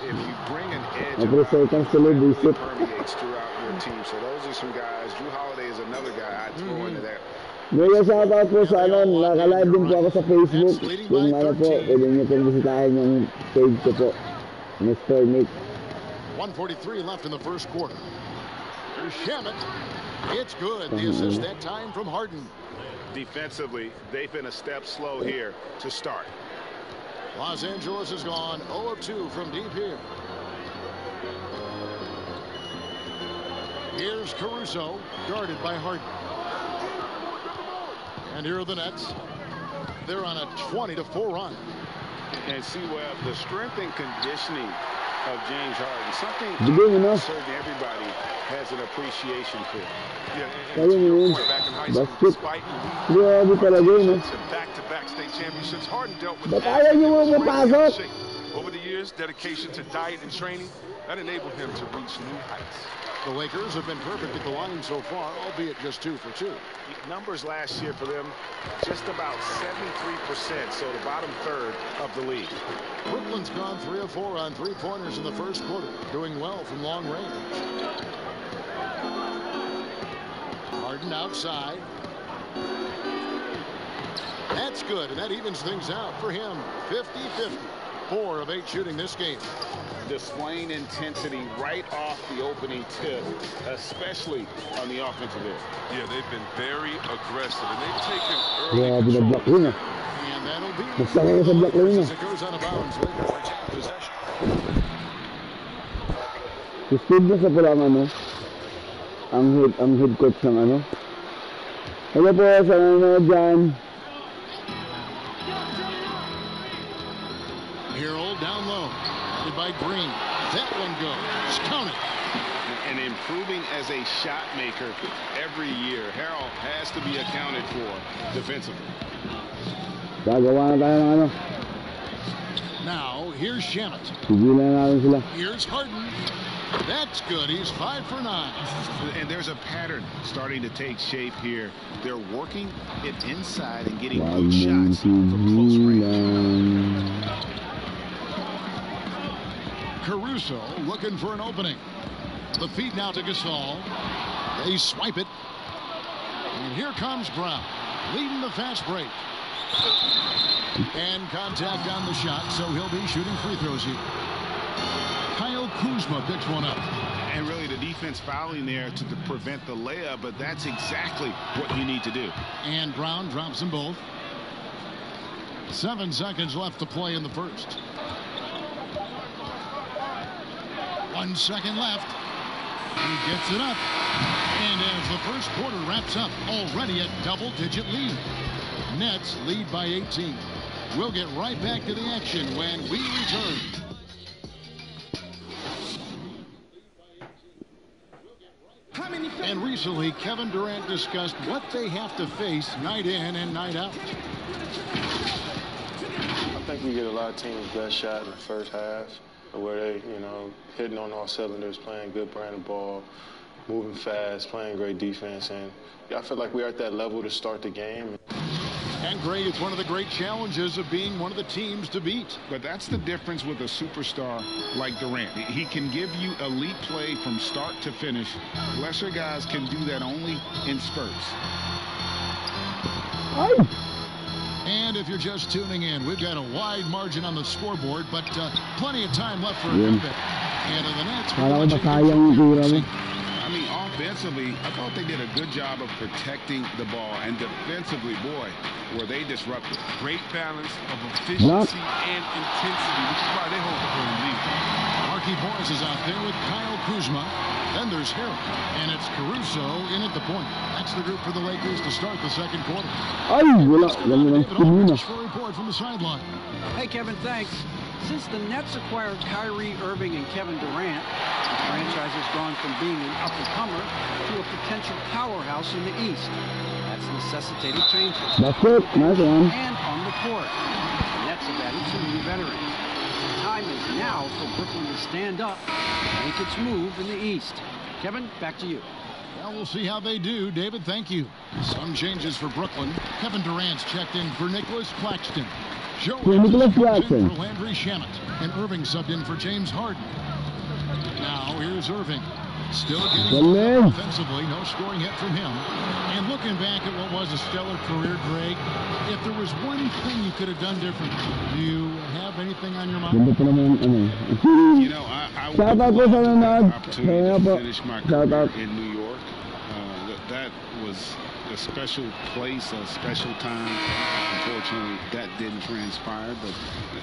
[SPEAKER 10] if you bring an edge about you, it really permeates throughout your team. So those are some guys. Drew Holiday is another guy I'd throw into that.
[SPEAKER 3] Mega shoutout po sa ano, naka-live din po ako sa Facebook. Yung ano po, pwede nyo pong bisitahin yung page ko po, Mr.Nick.
[SPEAKER 8] 1:43 left in the first quarter. Here's Shamet. It's good. The assist that time from Harden.
[SPEAKER 10] Defensively, they've been a step slow here to start.
[SPEAKER 8] Los Angeles has gone 0 of 2 from deep here. Here's Caruso, guarded by Harden. And here are the Nets. They're on a 20-4 run.
[SPEAKER 10] And see, well, the strength and conditioning of James Harden, something certainly everybody has an appreciation for.
[SPEAKER 18] Yeah, and to your point, back in high school, despite back-to-back state championships, Harden dealt with that. Over the years, dedication to diet and training, that enabled him to reach new heights.
[SPEAKER 8] The Lakers have been perfect at the line so far, albeit just 2 for 2.
[SPEAKER 10] Numbers last year for them, just about 73%, so the bottom third of the league.
[SPEAKER 8] Brooklyn's gone 3 of 4 on three-pointers in the first quarter, doing well from long range. Harden outside. That's good, and that evens things out for him. 50-50. 4 of 8 shooting this game.
[SPEAKER 10] Displaying intensity right off the opening tip, especially on the offensive end.
[SPEAKER 18] Yeah, they've been very aggressive, and they've taken early control.
[SPEAKER 8] And that'll be as it goes out of bounds. Lakers retain possession.
[SPEAKER 3] Steve na sa pulang ano, ang head coach ng ano. Hello po sa nanonood dyan.
[SPEAKER 8] Hero down low, by Green. That one goes. Count it.
[SPEAKER 10] And improving as a shot maker every year. Harrell has to be accounted for defensively.
[SPEAKER 3] Gagawa na tayo ng ano.
[SPEAKER 8] Now, here's Shamet.
[SPEAKER 3] Pigilan natin sila.
[SPEAKER 8] Here's Harden. That's good. He's 5 for 9.
[SPEAKER 10] And there's a pattern starting to take shape here. They're working it inside and getting good shots from close range.
[SPEAKER 8] Caruso looking for an opening. The feed now to Gasol. They swipe it. And here comes Brown, leading the fast break. And contact on the shot, so he'll be shooting free throws here. Kyle Kuzma picks one up.
[SPEAKER 10] And really the defense fouling there to prevent the layup, but that's exactly what you need to do.
[SPEAKER 8] And Brown drops them both. 7 seconds left to play in the first. 1 second left. He gets it up. And as the first quarter wraps up, already a double-digit lead. Nets lead by 18. We'll get right back to the action when we return. And recently, Kevin Durant discussed what they have to face night in and night out.
[SPEAKER 20] I think we get a lot of teams' best shot in the first half, where they, hitting on all cylinders, playing good brand of ball, moving fast, playing great defense. And I feel like we're at that level to start the game.
[SPEAKER 8] And Greg, it's one of the great challenges of being one of the teams to beat.
[SPEAKER 10] But that's the difference with a superstar like Durant. He can give you elite play from start to finish. Lesser guys can do that only in spurts.
[SPEAKER 8] And if you're just tuning in, we've got a wide margin on the scoreboard, but plenty of time left for a comeback. And in the Nets,
[SPEAKER 10] I mean, offensively, I thought they did a good job of protecting the ball. And defensively, boy, were they disruptive.
[SPEAKER 18] Great balance of efficiency and intensity, which is why they hold the whole lead.
[SPEAKER 8] Markieff Morris is out there with Kyle Kuzma. Then there's Harrell. And it's Caruso in at the point. That's the group for the Lakers to start the second quarter. Report from the sideline.
[SPEAKER 7] Hey, Kevin, thanks. Since the Nets acquired Kyrie Irving and Kevin Durant, the franchise has gone from being an up-and-comer to a potential powerhouse in the East. That's necessitated changes.
[SPEAKER 3] That's it. Nice one.
[SPEAKER 7] And on the the court. The Nets have added some new veterans. The time is now for Brooklyn to stand up and make its move in the East. Kevin, back to you.
[SPEAKER 8] Well, we'll see how they do. David, thank you. Some changes for Brooklyn. Kevin Durant's checked in for Nicholas Claxton. Joe Nicholas Claxton for Landry Shamet. And Irving subbed in for James Harden. Now, here's Irving. Still getting offensively. No scoring hit from him. And looking back at what was a stellar career, Greg, if there was one thing you could have done different, do you have anything on your mind?
[SPEAKER 10] You know, I would love to have the opportunity to finish my career in New York. That was a special place, a special time. Unfortunately, that didn't transpire, but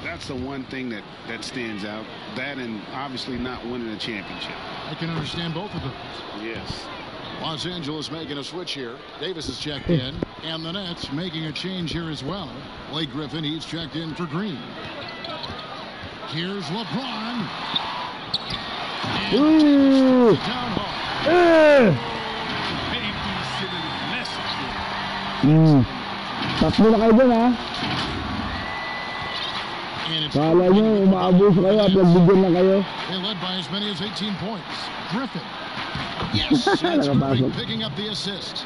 [SPEAKER 10] that's the one thing that stands out. That and obviously not winning a championship.
[SPEAKER 8] I can understand both of those.
[SPEAKER 10] Yes.
[SPEAKER 8] Los Angeles making a switch here. Davis is checked in, and the Nets making a change here as well. Blake Griffin, he's checked in for Green. Here's LeBron. And down hard.
[SPEAKER 3] Tatlo na kayo dyan, ha? Kala nyo, umaabos kayo at nagbigyan na kayo.
[SPEAKER 8] They led by as many as 18 points. Griffin. Yes, that's Irving picking up the assist.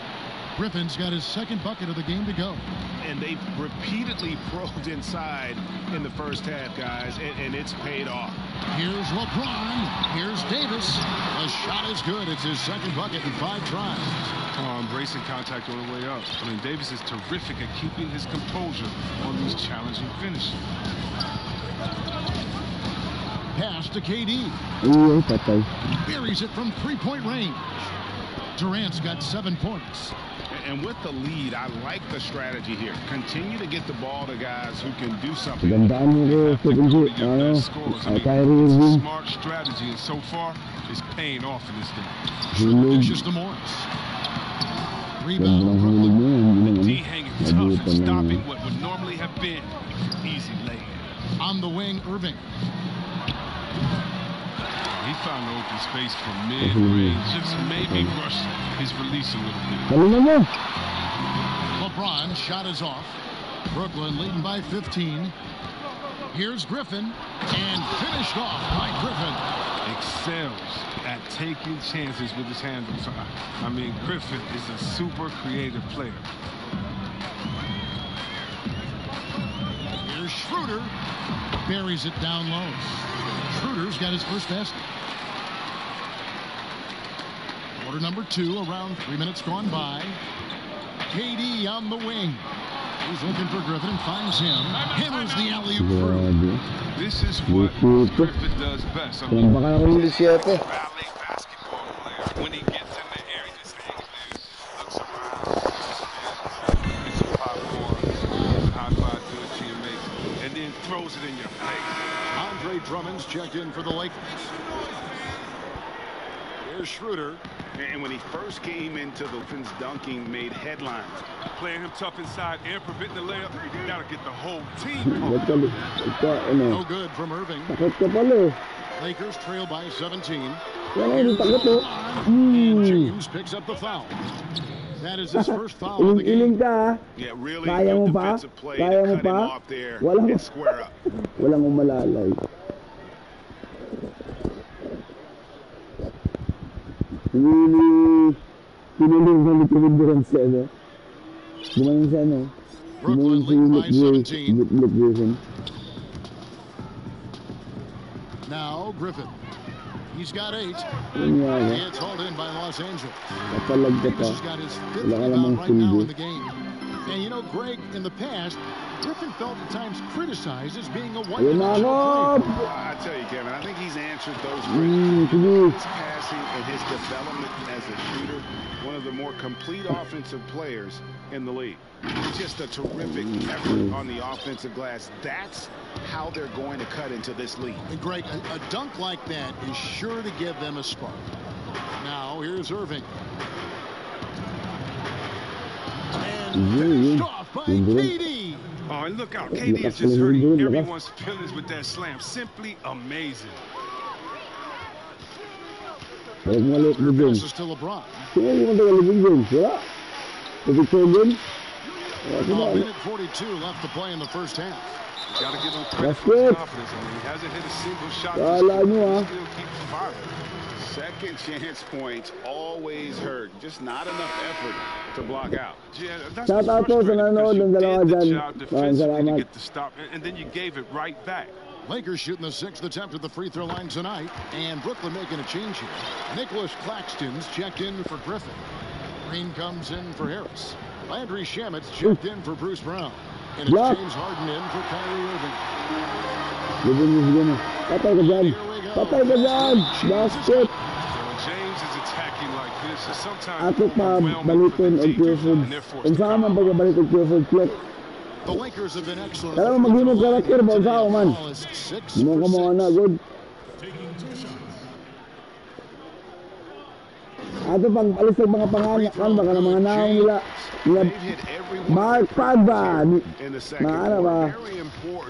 [SPEAKER 8] Griffin's got his second bucket of the game to go.
[SPEAKER 10] And they've repeatedly probed inside in the first half, guys, and it's paid off.
[SPEAKER 8] Here's LeBron. Here's Davis. The shot is good. It's his second bucket in 5 tries.
[SPEAKER 18] Embracing contact all the way up. I mean, Davis is terrific at keeping his composure on these challenging finishes.
[SPEAKER 8] Pass to KD. Buries it from 3-point range. Durant's got 7 points.
[SPEAKER 10] And with the lead, I like the strategy here. Continue to get the ball to guys who can do something.
[SPEAKER 18] It's a smart strategy, and so far, it's paying off in this game.
[SPEAKER 8] Dishes to Morris. Rebound.
[SPEAKER 18] D hanging tough and stopping what would normally have been easy lay.
[SPEAKER 8] On the wing, Irving.
[SPEAKER 18] He found an open space from mid-range. Just maybe rush his release a little bit.
[SPEAKER 8] LeBron shot is off. Brooklyn leading by 15. Here's Griffin, and finished off by Griffin.
[SPEAKER 18] Excels at taking chances with his handles. I mean, Griffin is a super creative player.
[SPEAKER 8] Here's Schroeder. Buries it down low. Schroeder's got his first basket. Quarter number 2, around 3 minutes gone by. KD on the wing. He's looking for Griffin and finds him. Hammers the alley-oop through.
[SPEAKER 18] This is what Griffin does best. I mean, ballet basketball player. When he gets in the air, he just hangs loose, looks around, gets some popcorn, high five to his teammates, and then throws it in your face.
[SPEAKER 8] Andre Drummond's checked in for the Lakers. Here's Schroeder.
[SPEAKER 10] And when he first came into the Fins, dunking made headlines.
[SPEAKER 18] Playing him tough inside and preventing the layup. You gotta get the whole team.
[SPEAKER 8] No good from Irving. Lakers trail by 17. And James picks up the foul. That is his first foul of the game.
[SPEAKER 10] Yeah, really good defensive play to cut him off there and square up.
[SPEAKER 3] Walang umalalay. Pinuling sa ano. Gumayon sa ano.
[SPEAKER 8] Brooklyn leading by 17. Now Griffin. He's got 8. It's hauled in by Los Angeles. Davis has got his 5th rebound right now in the game. And you know, Greg, in the past, Griffin felt at times criticized as being a one-dimensional player.
[SPEAKER 10] I tell you, Kevin, I think he's answered those criticisms. His passing and his development as a shooter, one of the more complete offensive players in the league. Just a terrific effort on the offensive glass. That's how they're going to cut into this league.
[SPEAKER 8] And Greg, a dunk like that is sure to give them a spark. Now, here's Irving. And finished off by KD.
[SPEAKER 18] Oh, and look out. KD is just hurting everyone's feelings with that slam. Simply amazing.
[SPEAKER 8] Passes to LeBron. A minute 42 left to play in the first half.
[SPEAKER 10] You got to give him credit for his confidence. I mean, he hasn't hit a single shot. He still keeps firing. Second chance points always hurt. Just not enough effort to block out.
[SPEAKER 18] Yeah, that's what's frustrating because you did the job defensively to get the stop, and then you gave it right back.
[SPEAKER 8] Lakers shooting the 6th attempt at the free throw line tonight, and Brooklyn making a change here. Nicholas Claxton's checked in for Griffin. Green comes in for Harris. Landry Shamit's checked in for Bruce Brown. And it's James Harden in for Kyrie Irving.
[SPEAKER 3] Patay ka dyan. Patay ka dyan. Basket.
[SPEAKER 18] When James is attacking like this, it's sometimes
[SPEAKER 3] Atot na balikin o Clifford. Kung saan man pagbabalik o Clifford, Cliff.
[SPEAKER 8] The Lakers have been excellent.
[SPEAKER 3] Kaya mo mag-inong karakter ba sa man? Mo ka mga na, good. Ato pang alis ng mga pangalan, baka na mga naong nila. Mark Pagba. Maana ba?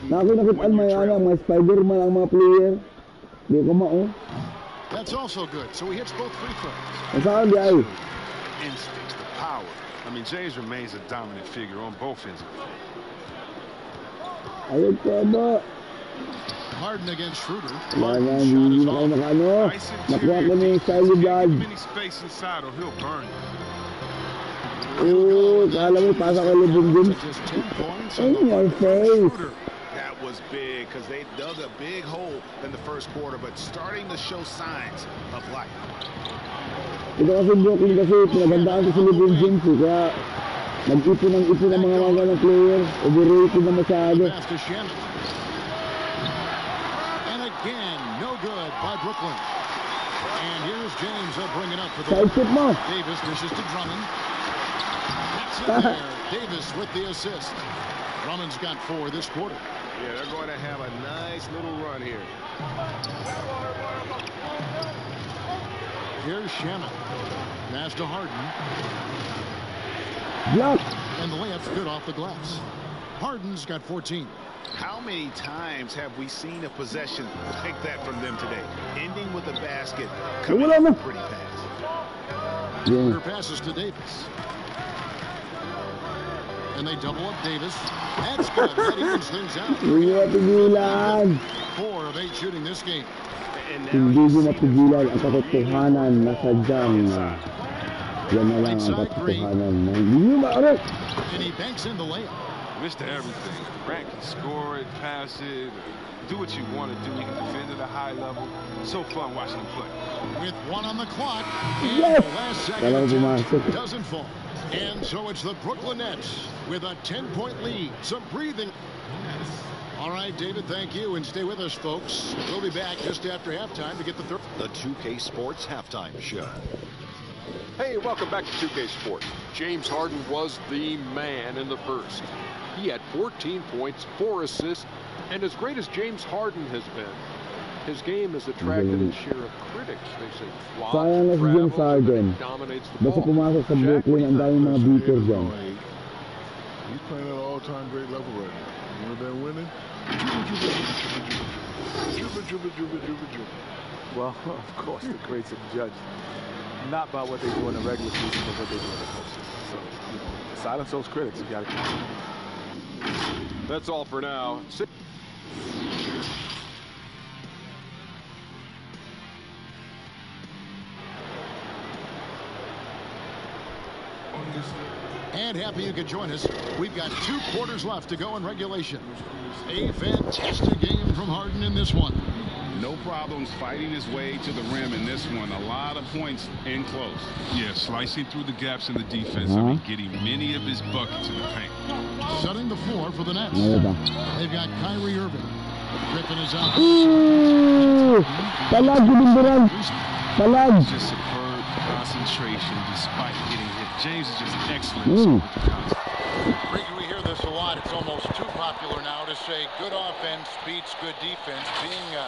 [SPEAKER 3] Nakikitaan mo yan, mga Spider-Man ang mga player. Di ko mao.
[SPEAKER 8] That's also good. So he hits both free throws.
[SPEAKER 3] Saan di ay?
[SPEAKER 18] Instincts, the power. I mean, James remains a dominant figure on both ends of the floor.
[SPEAKER 3] Ayun ka ba?
[SPEAKER 8] Harden against Schroeder.
[SPEAKER 3] Hindi na kayo makaano. Nakuha ko na yung style dyan.
[SPEAKER 18] Space inside or he'll burn you.
[SPEAKER 3] Oo, kala mo pasa ko libong din. In your face.
[SPEAKER 10] That was big because they dug a big hole in the first quarter, but starting to show signs of life.
[SPEAKER 3] Ito kasi Brooklyn kasi pinagandaan ko si LeBron James kaya nag-ipon ng mga mga player. Overrated na masyado.
[SPEAKER 8] Again, no good by Brooklyn. And here's James bringing up for the Davis dishes to Drummond. That's in there. Davis with the assist. Drummond's got 4 this quarter.
[SPEAKER 10] Yeah, they're going to have a nice little run here.
[SPEAKER 8] Here's Shannon. Pass to Harden.
[SPEAKER 3] Block.
[SPEAKER 8] And the layup's good off the glass. Harden's got 14.
[SPEAKER 10] How many times have we seen a possession like that from them today? Ending with a basket, coming up pretty fast.
[SPEAKER 8] Schroeder passes to Davis. And they double up Davis. That's good. That evens things out. 4 of 8 shooting this game.
[SPEAKER 3] Hindi nyo mapigilan ang katotohanan na sadyang yan na lang ang katotohanan. Hindi nyo maarap.
[SPEAKER 8] And he banks in the layup.
[SPEAKER 18] Mr. Everything. Grant can score it, pass it, do what you want to do. He can defend at a high level. So fun watching him play.
[SPEAKER 8] With 1 on the clock, and the last second attempt doesn't fall. And so it's the Brooklyn Nets with a 10-point lead. Some breathing. All right, David, thank you. And stay with us, folks. We'll be back just after halftime to get the third.
[SPEAKER 17] The 2K Sports Halftime Show.
[SPEAKER 11] Hey, welcome back to 2K Sports. James Harden was the man in the first. He had 14 points, 4 assists, and as great as James Harden has been, his game has attracted his share of critics. They say
[SPEAKER 3] sayang na si James Harden. Basta pumasok sa Brooklyn, ang daming mga beaters dyan.
[SPEAKER 13] He's playing at an all-time great level right now. You know they're winning?
[SPEAKER 14] Well, of course, the greats are judged not by what they do in the regular season, but what they do in the postseason. So, silence those critics. You got to.
[SPEAKER 11] That's all for now.
[SPEAKER 8] And happy you could join us. We've got 2 quarters left to go in regulation. A fantastic game from Harden in this one.
[SPEAKER 10] No problems fighting his way to the rim in this one. A lot of points in close.
[SPEAKER 18] Yeah, slicing through the gaps in the defense. I mean, getting many of his buckets in the paint.
[SPEAKER 8] Setting the floor for the Nets. They've got Kyrie Irving. Griffin is out.
[SPEAKER 3] Talag, Binduran. Talag.
[SPEAKER 18] Just superb concentration despite getting hit. James is just excellent.
[SPEAKER 8] Ricky, we hear this a lot. It's almost too popular now to say good offense beats good defense. Being a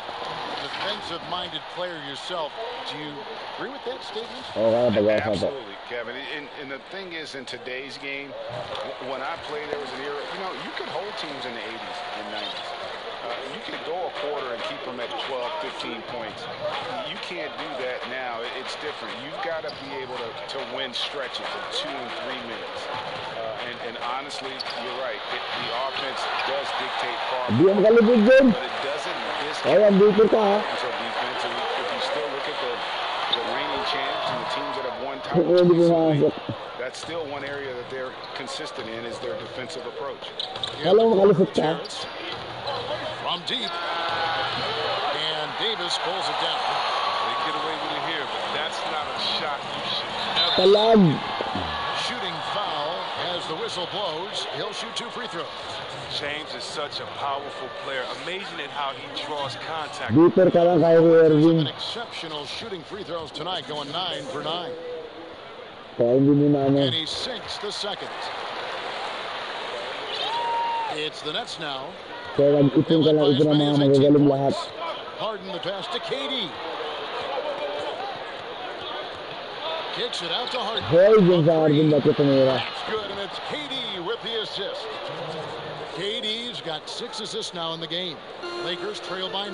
[SPEAKER 8] defensive-minded player yourself, do you agree with that statement?
[SPEAKER 10] Absolutely, Kevin. And the thing is, in today's game, when I played, there was an era, you could hold teams in the 80s and 90s. You could go a quarter and keep them at 12, 15 points. You can't do that now. It's different. You've got to be able to win stretches of 2 and 3 minutes. And honestly, you're right. The offense does dictate far
[SPEAKER 3] Di
[SPEAKER 10] more,
[SPEAKER 3] ang kalibig din.
[SPEAKER 10] but it doesn't
[SPEAKER 3] Ay, ang dito ka ha.
[SPEAKER 10] discount defense. And if you still look at the reigning champs and the teams that have won
[SPEAKER 3] Hindi
[SPEAKER 10] titles recently,
[SPEAKER 3] pumasok.
[SPEAKER 10] that's still one area that they're consistent in is their defensive approach.
[SPEAKER 3] Kala mo makalusot ka.
[SPEAKER 8] From deep. And Davis pulls it down.
[SPEAKER 18] They get away with it here, but that's not a shot you should ever.
[SPEAKER 3] Talag.
[SPEAKER 8] Shooting foul as the whistle blows. He'll shoot 2 free throws.
[SPEAKER 18] James is such a powerful player. Amazing at how he draws contact.
[SPEAKER 3] Deeper ka lang kay Irving.
[SPEAKER 8] An exceptional shooting free throws tonight, going 9 for 9.
[SPEAKER 3] Kaya hindi mo na ano.
[SPEAKER 8] And he sinks the second. It's the Nets now.
[SPEAKER 3] Kaya nag-ipon ka lang ito ng mga magagaling lahat.
[SPEAKER 8] Harden the pass to KD. Kicks it out to Harden.
[SPEAKER 3] Hoy, dyan sa Harden ba't ito tumira?
[SPEAKER 8] That's good, and it's KD with the assist. KD's got 6 assists now in the game. Lakers trail by 9.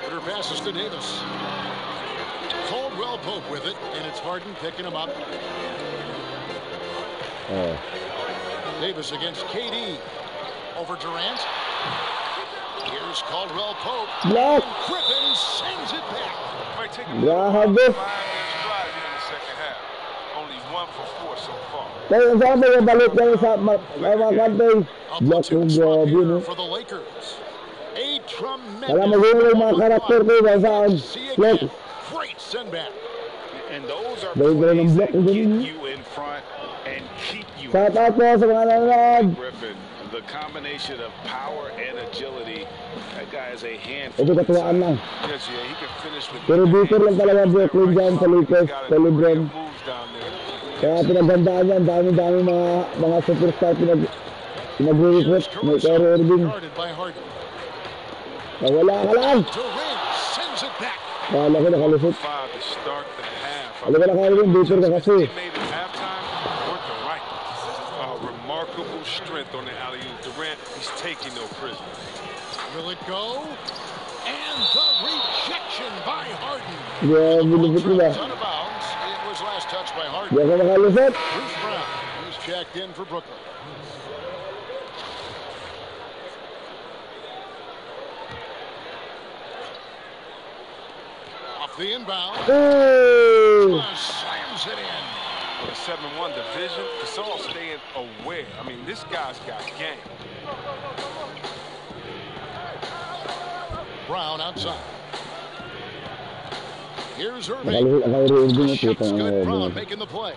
[SPEAKER 8] Order passes to Davis. Caldwell Pope with it, and it's Harden picking him up.
[SPEAKER 3] Oh.
[SPEAKER 8] Davis against KD. Over Durant. Here's Caldwell Pope.
[SPEAKER 3] Block.
[SPEAKER 8] And Griffin sends it back.
[SPEAKER 18] Might take a
[SPEAKER 3] Grabe.
[SPEAKER 18] 5-minute drive here in the second half. Only 1 for 4 so far.
[SPEAKER 3] Kaya sabi yung balik kayo sa mga kantay. Block yung job yun.
[SPEAKER 8] For the Lakers. A tremendous.
[SPEAKER 3] Kaya magiging yung mga karakter kayo ba saan? Block.
[SPEAKER 8] Great send back.
[SPEAKER 10] And those are
[SPEAKER 3] Dahil ng
[SPEAKER 10] plays
[SPEAKER 3] block
[SPEAKER 10] that
[SPEAKER 3] yung
[SPEAKER 10] get
[SPEAKER 3] ganun.
[SPEAKER 10] you in front and keep you
[SPEAKER 3] Sa taas po sa mga nanonood.
[SPEAKER 10] Griffin, the combination of power and agility, that guy is a handful.
[SPEAKER 3] Ito katuwaan lang.
[SPEAKER 18] Yes, yeah, he can finish with
[SPEAKER 3] Pero dito lang talaga Brooklyn dyan sa Lakers, sa LeBron. Kaya pinagandaan yan, dami-dami mga superstar pinag-recruit. May Kyrie Irving. Nawala ka lang. Kala ko nakalusot. Alam ko na Kyrie Irving, dito ka kasi.
[SPEAKER 18] Remarkable strength on the alley-oop. Durant, he's taking no prisoners.
[SPEAKER 8] Will it go? And the rejection by Harden.
[SPEAKER 3] Yeah, bilibit nila.
[SPEAKER 8] Out of bounds. It was last touched by Harden.
[SPEAKER 3] Diyan ka nakalusot.
[SPEAKER 8] Bruce Brown, he's checked in for Brooklyn. Off the inbound.
[SPEAKER 3] Hey!
[SPEAKER 8] Slams it in.
[SPEAKER 18] For the 7-1 division, it's all staying aware. I mean, this guy's got game.
[SPEAKER 8] Brown outside. Here's Irving. Shot's good. Brown making the play.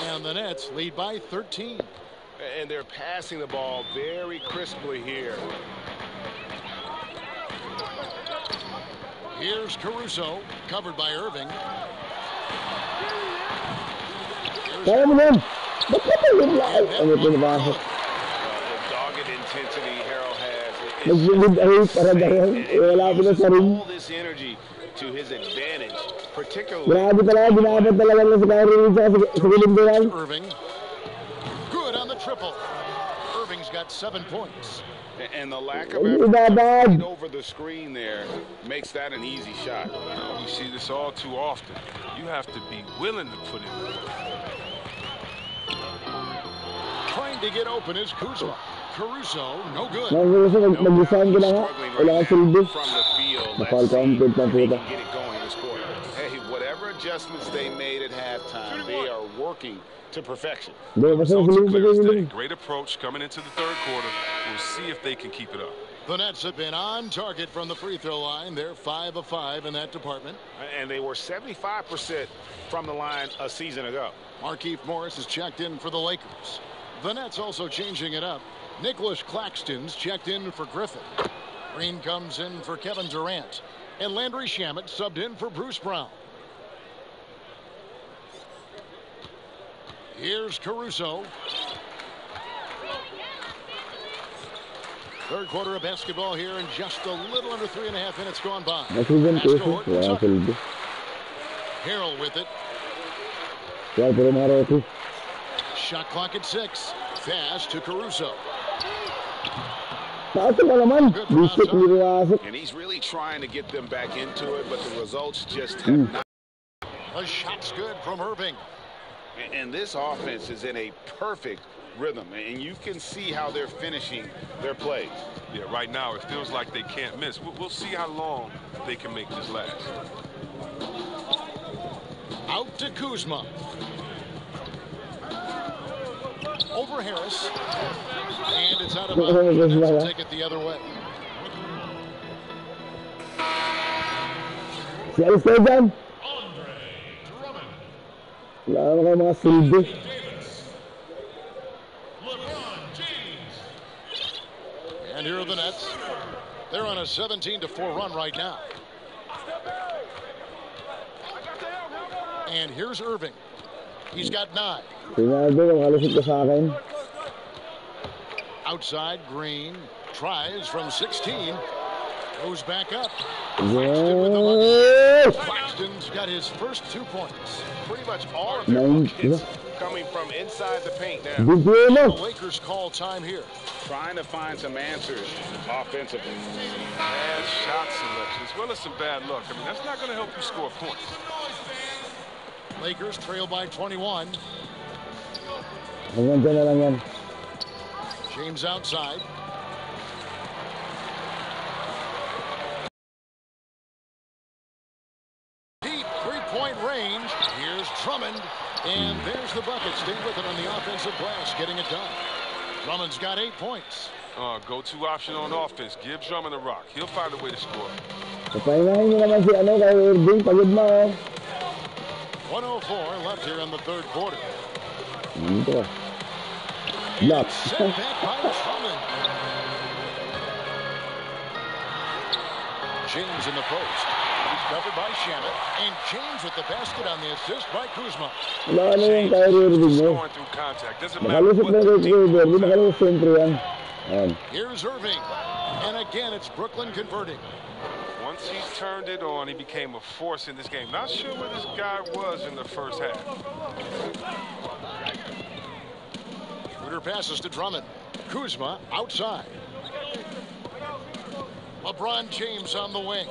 [SPEAKER 8] And the Nets lead by 13.
[SPEAKER 10] And they're passing the ball very crisply here.
[SPEAKER 8] Here's Caruso, covered by Irving.
[SPEAKER 3] Kaya mo yan. Ba't ka pa yung lahat? Ano ito nabasok?
[SPEAKER 10] The dogged intensity Harold has.
[SPEAKER 3] Nag-lead ay para dahil. Wala ko na sa ring.
[SPEAKER 10] All this energy to his advantage, particularly.
[SPEAKER 3] Grabe talaga, ginabot talaga na si Kyrie Irving sa gilindiran.
[SPEAKER 8] Irving. Good on the triple. Irving's got 7 points.
[SPEAKER 10] And the lack of effort over the screen there makes that an easy shot.
[SPEAKER 18] We see this all too often. You have to be willing to put it in.
[SPEAKER 8] Trying to get open is Kuzma. Caruso, no good.
[SPEAKER 3] Mag-design ko lang ha. Wala ka silbi.
[SPEAKER 10] From the field,
[SPEAKER 3] Napal ka ang good pang puta.
[SPEAKER 10] get it going this quarter. Hey, whatever adjustments they made at halftime, they are working to perfection.
[SPEAKER 18] Great approach coming into the third quarter. We'll see if they can keep it up.
[SPEAKER 8] The Nets have been on target from the free throw line. They're 5 of 5 in that department.
[SPEAKER 10] And they were 75% from the line a season ago.
[SPEAKER 8] Markieff Morris is checked in for the Lakers. The Nets also changing it up. Nicholas Claxton's checked in for Griffin. Green comes in for Kevin Durant. And Landry Shamet subbed in for Bruce Brown. Here's Caruso. Third quarter of basketball here, and just a little under 3.5 minutes gone by. Harrell with it. Shot clock at 6. Pass to Caruso.
[SPEAKER 10] And he's really trying to get them back into it, but the results just have not.
[SPEAKER 8] A shot's good from Irving.
[SPEAKER 10] And this offense is in a perfect rhythm, and you can see how they're finishing their plays.
[SPEAKER 18] Yeah, right now it feels like they can't miss. We'll see how long they can make this last.
[SPEAKER 8] Out to Kuzma. Over Harris. And it's out of bounds. Let's take it the other way.
[SPEAKER 3] Si alis kayo dyan. Wala naman kayo mga silbi.
[SPEAKER 8] And here are the Nets. They're on a 17-4 run right now. And here's Irving. He's got 9.
[SPEAKER 3] Sinado, makalusot ka sa akin.
[SPEAKER 8] Outside, Green tries from 16. Goes back up. Claxton's got his first 2 points.
[SPEAKER 10] Pretty much all of their buckets coming from inside the paint now.
[SPEAKER 8] The Lakers call time here.
[SPEAKER 10] Trying to find some answers offensively.
[SPEAKER 18] Bad shot selection as well as some bad luck. I mean, that's not going to help you score points.
[SPEAKER 8] Lakers trail by 21.
[SPEAKER 3] Maganda na lang yan.
[SPEAKER 8] James outside. Deep three-point range. Here's Drummond. And there's the bucket. Stay with it on the offensive glass, getting it done. Drummond's got 8 points.
[SPEAKER 18] Go-to option on offense. Give Drummond a rock. He'll find a way to score.
[SPEAKER 3] Papainahin nyo naman si kay Irving. Pagod na
[SPEAKER 8] 104 left here in the third quarter.
[SPEAKER 3] Dito. Block.
[SPEAKER 8] Set back by Drummond. James in the post. He's covered by Shannon. And James with the basket on the assist by Kuzma.
[SPEAKER 3] Wala na yung kay Irving.
[SPEAKER 18] Scoring through contact. Doesn't matter
[SPEAKER 3] Nakalusot na yung Irving. Hindi nakalusot sentro yan.
[SPEAKER 8] Here's Irving. And again, it's Brooklyn converting.
[SPEAKER 18] Once he turned it on, he became a force in this game. Not sure where this guy was in the first half.
[SPEAKER 8] Schroeder passes to Drummond. Kuzma outside. LeBron James on the wing.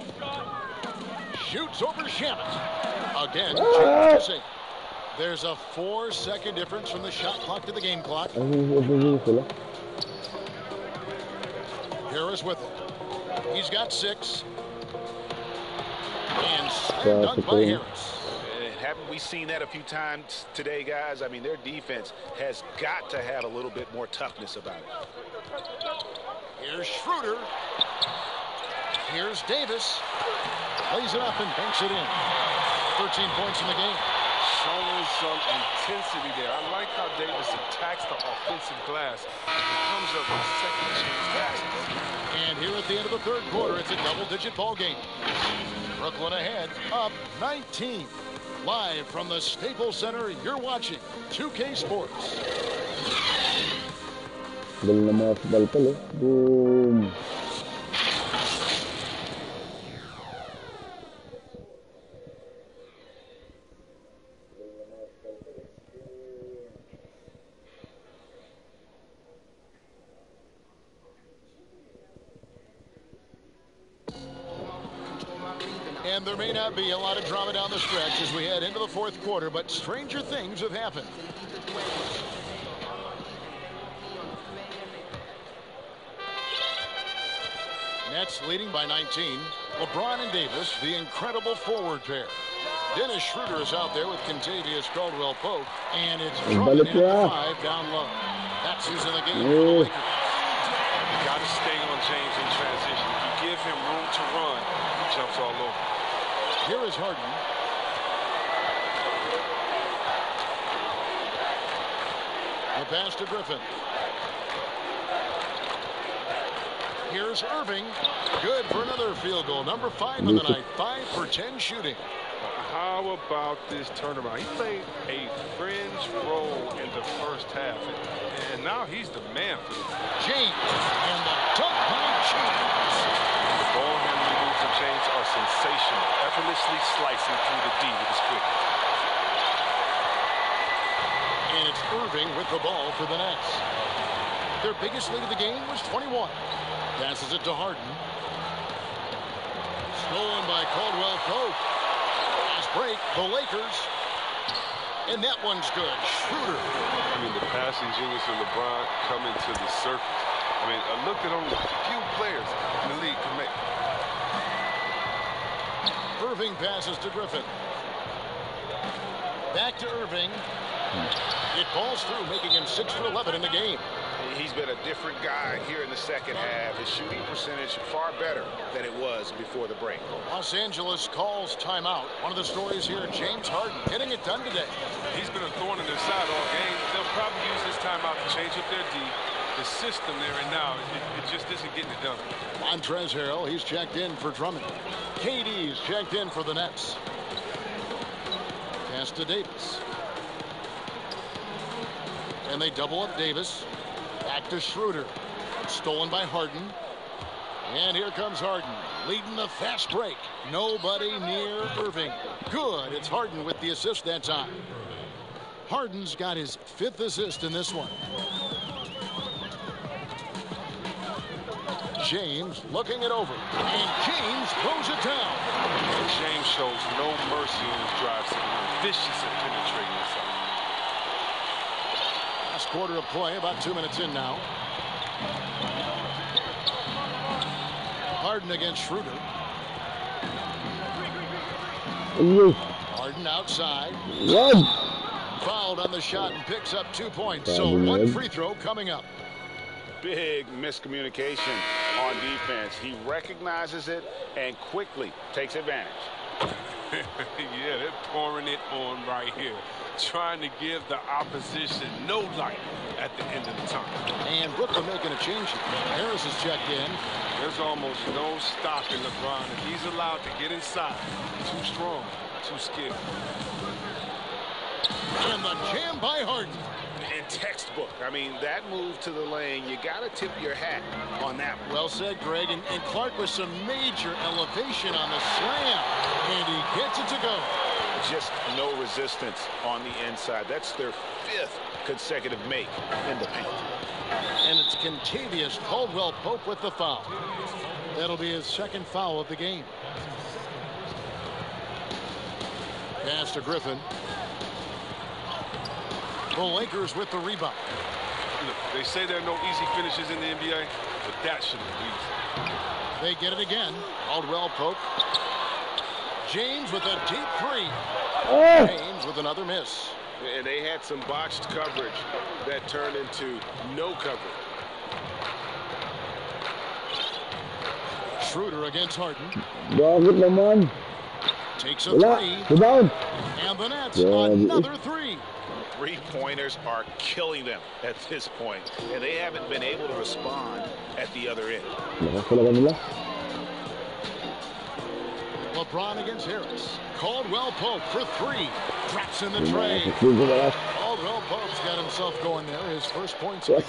[SPEAKER 8] Shoots over Shannon. Again, James missing. There's a 4-second difference from the shot clock to the game clock. Harris with it. He's got 6. And slam dunk by Harris.
[SPEAKER 10] Haven't we seen that a few times today, guys? I mean, their defense has got to have a little bit more toughness about it.
[SPEAKER 8] Here's Schroeder. Here's Davis. Lays it up and banks it in. 13 points in the game.
[SPEAKER 18] Showing some intensity there. I like how Davis attacks the offensive glass. It comes up with second chance passes.
[SPEAKER 8] And here at the end of the third quarter, it's a double-digit ball game. Brooklyn ahead, up 19. Live from the Staples Center, you're watching 2K Sports.
[SPEAKER 3] Boom.
[SPEAKER 8] And there may not be a lot of drama down the stretch as we head into the fourth quarter, but stranger things have happened. Nets leading by 19. LeBron and Davis, the incredible forward pair. Dennis Schroeder is out there with Contavious Caldwell-Pope, and it's Drummond at the 5 down low. That's who's in the game for the Lakers.
[SPEAKER 18] You got to stay on James in transition. If you give him room to run, he jumps all over.
[SPEAKER 8] Here is Harden. The pass to Griffin. Here's Irving. Good for another field goal. Number 5 on the night. 5 for 10 shooting.
[SPEAKER 18] How about this turnaround? He played a fringe role in the first half, and now he's the man for the
[SPEAKER 8] James and the dunk by James.
[SPEAKER 18] The ball handling moves of James are sensational, effortlessly slicing through the D with his quickness.
[SPEAKER 8] And it's Irving with the ball for the Nets. Their biggest lead of the game was 21. Passes it to Harden. Stolen by Caldwell-Pope. Break, the Lakers. And that one's good. Schroeder.
[SPEAKER 18] I mean, the passing genius of LeBron coming to the surface. I mean, I looked at only few players in the league can make.
[SPEAKER 8] Irving passes to Griffin. Back to Irving. It falls through, making him 6 for 11 in the game.
[SPEAKER 10] He's been a different guy here in the second half. His shooting percentage far better than it was before the break.
[SPEAKER 8] Los Angeles calls timeout. One of the stories here, James Harden getting it done today.
[SPEAKER 18] He's been a thorn in their side all game. They'll probably use this timeout to change up their D. The system there and now, it just isn't getting it done.
[SPEAKER 8] Montrezl Harrell, he's checked in for Drummond. KD's checked in for the Nets. Pass to Davis. And they double up Davis. Back to Schroeder. Stolen by Harden. And here comes Harden, leading the fast break. Nobody near Irving. Good. It's Harden with the assist that time. Harden's got his 5th assist in this one. James looking it over. And James throws it down.
[SPEAKER 18] And James shows no mercy on his drives. Vicious at penetrating inside.
[SPEAKER 8] Last quarter of play, about 2 minutes in now. Harden against Schroeder. Harden outside. Fouled on the shot and picks up 2 points. So 1 free throw coming up.
[SPEAKER 10] Big miscommunication on defense. He recognizes it and quickly takes advantage.
[SPEAKER 18] Yeah, they're pouring it on right here. Trying to give the opposition no light at the end of the time.
[SPEAKER 8] And Brooklyn making a change here. Harris is checked in.
[SPEAKER 18] There's almost no stopping LeBron. If he's allowed to get inside, too strong, too skilled.
[SPEAKER 8] And the jam by Harden.
[SPEAKER 10] And textbook. I mean, that move to the lane, you got to tip your hat on that one.
[SPEAKER 8] Well said, Greg. And Clark with some major elevation on the slam. And he gets it to go.
[SPEAKER 10] Just no resistance on the inside. That's their 5th consecutive make in the paint.
[SPEAKER 8] And it's Contavious Caldwell-Pope with the foul. That'll be his 2nd foul of the game. Pass to Griffin. The Lakers with the rebound.
[SPEAKER 18] Look, they say there are no easy finishes in the NBA, but that shouldn't be easy.
[SPEAKER 8] They get it again. Caldwell-Pope. James with a deep 3. James with another miss.
[SPEAKER 10] And they had some botched coverage that turned into no coverage.
[SPEAKER 8] Schroeder against Harden. Takes a 3. And the Nets another 3.
[SPEAKER 10] 3-pointers are killing them at this point, and they haven't been able to respond at the other end.
[SPEAKER 8] LeBron against Harris. Caldwell-Pope for 3. Drops in the tray. Caldwell-Pope's got himself going there. His first points. We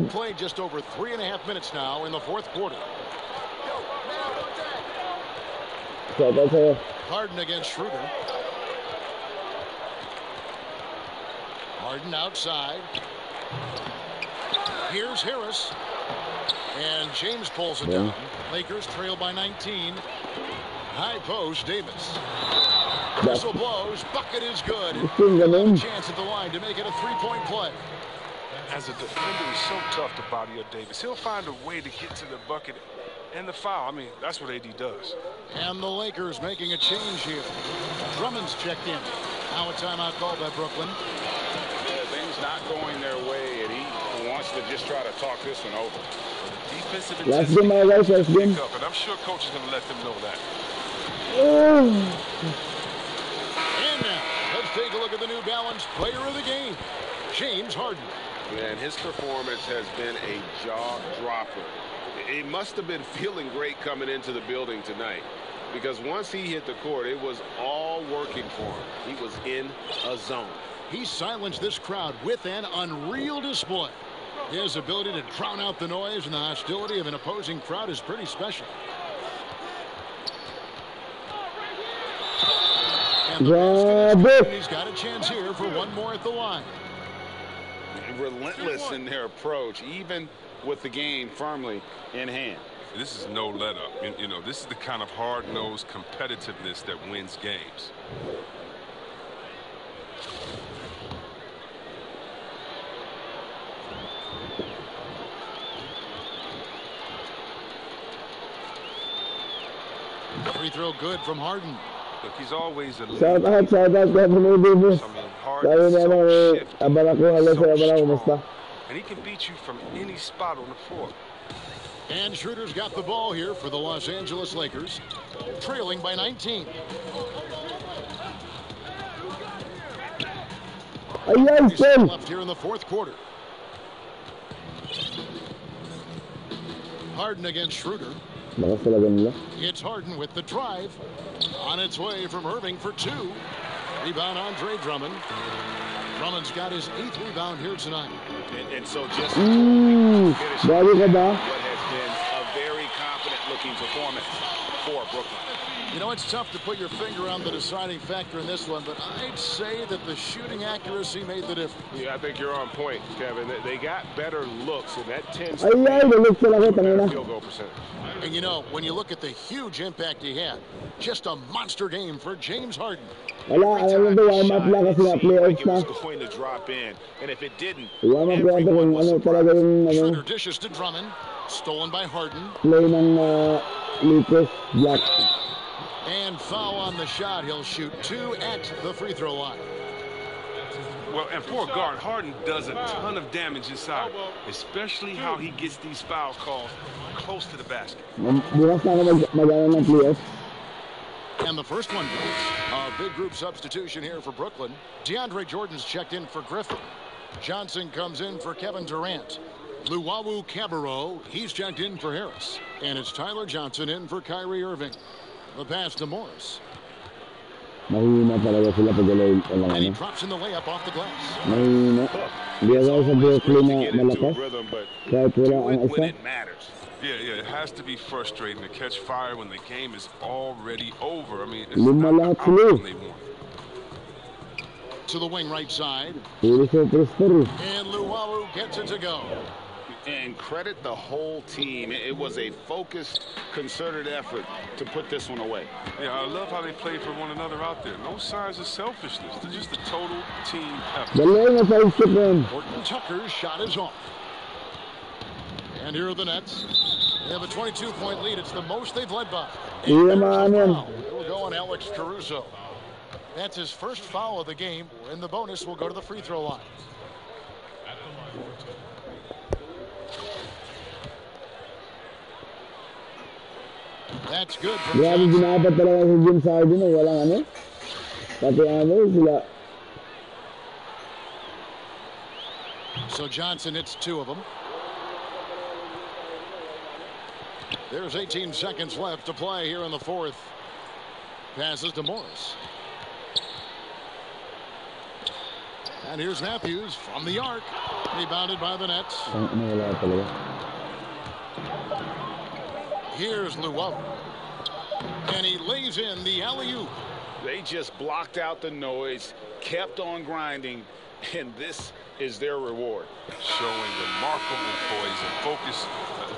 [SPEAKER 8] played just over 3.5 minutes now in the 4th quarter. Harden against Schroeder. Harden outside. Here's Harris. And James pulls it down. Lakers trail by 19. High post, Davis. Whistle blows. Bucket is good. And a chance at the line to make it a 3-point play.
[SPEAKER 18] As a defender, it's so tough to body up Davis. He'll find a way to get to the bucket and the foul. I mean, that's what AD does.
[SPEAKER 8] And the Lakers making a change here. Drummond's checked in. Now a timeout called by Brooklyn.
[SPEAKER 10] Things not going their way, and he wants to just try to talk this one over.
[SPEAKER 18] Defensive intensity pick up, and I'm sure coach is going to let them know that.
[SPEAKER 8] And now, let's take a look at the New Balance player of the game, James Harden.
[SPEAKER 10] Man, his performance has been a jaw dropper. He must have been feeling great coming into the building tonight, because once he hit the court, it was all working for him. He was in a zone.
[SPEAKER 8] He silenced this crowd with an unreal display. His ability to drown out the noise and the hostility of an opposing crowd is pretty special. And he's got a chance here for one more at the line.
[SPEAKER 10] Relentless in their approach, even with the game firmly in hand.
[SPEAKER 18] This is no let up. You know, this is the kind of hard-nosed competitiveness that wins games.
[SPEAKER 8] throw good from Harden.
[SPEAKER 18] Look, he's always a
[SPEAKER 3] Shout out, Kevin Davis.
[SPEAKER 18] Harden is so shifty,
[SPEAKER 3] so
[SPEAKER 18] strong, and he can beat you from any spot on the floor.
[SPEAKER 8] And Schroeder's got the ball here for the Los Angeles Lakers, trailing by 19. Left here in the fourth quarter. Harden against Schroeder. It's Harden with the drive. On its way from Irving for two. Rebound Andre Drummond. Drummond's got his 8th rebound here tonight.
[SPEAKER 10] And so just what has been a very confident-looking performance for Brooklyn.
[SPEAKER 8] You know, it's tough to put your finger on the deciding factor in this one, but I'd say that the shooting accuracy made the difference.
[SPEAKER 10] Yeah, I think you're on point, Kevin. They got better looks, and that tends to be field goal percentage.
[SPEAKER 8] And you know, when you look at the huge impact he had, just a monster game for James Harden.
[SPEAKER 10] Every time he shot, it seemed like it was going to drop in, and if it didn't, everyone was surprised.
[SPEAKER 8] Schroeder dishes to Drummond, stolen by Harden. And foul on the shot. He'll shoot 2 at the free throw line.
[SPEAKER 18] Well, and for a guard, Harden does a ton of damage inside, especially how he gets these foul calls close to the basket.
[SPEAKER 8] And the first one goes. A big group substitution here for Brooklyn. DeAndre Jordan's checked in for Griffin. Johnson comes in for Kevin Durant. Luwawu Cabarro, he's checked in for Harris. And it's Tyler Johnson in for Kyrie Irving. The pass to Morris. And he drops in the layup off the glass.
[SPEAKER 10] When it matters.
[SPEAKER 18] Yeah, it has to be frustrating to catch fire when the game is already over. I mean, it's not the outcome they want.
[SPEAKER 8] To the wing right side. And Luwawu gets it to go.
[SPEAKER 10] And credit the whole team. It was a focused, concerted effort to put this one away.
[SPEAKER 18] Yeah, I love how they play for one another out there. No signs of selfishness. They're just a total team effort.
[SPEAKER 8] Horton Tucker's shot is off. And here are the Nets. They have a 22-point lead. It's the most they've led by. It will go on Alex Caruso. That's his first foul of the game, and the bonus will go to the free throw line. That's good from Johnson. So Johnson hits 2 of them. There's 18 seconds left to play here in the fourth. Passes to Morris. And here's Matthews from the arc. Rebounded by the Nets. Here's Luwawu. And he lays in the alley-oop.
[SPEAKER 10] They just blocked out the noise, kept on grinding, and this is their reward.
[SPEAKER 18] Showing remarkable poise and focus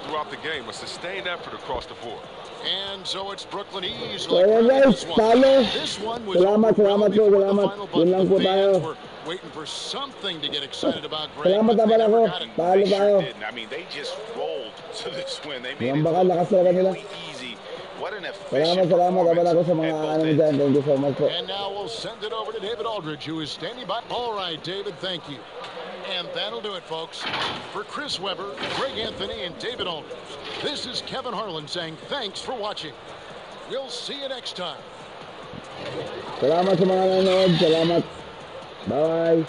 [SPEAKER 18] throughout the game. A sustained effort across the board.
[SPEAKER 8] And so it's Brooklyn easily. This one was over well before the final, but the fans were waiting for something to get excited about. Greg, but they never got it.
[SPEAKER 10] They sure didn't. I mean, they just rolled to this win. They made it really easy. What an efficient performance.
[SPEAKER 8] And now we'll send it over to David Aldridge, who is standing by. All right, David, thank you. And that'll do it, folks. For Chris Webber, Greg Anthony, and David Aldridge, this is Kevin Harlan saying thanks for watching. We'll see you next time.
[SPEAKER 3] Salamat sa mga nanonood. Salamat. Bye-bye.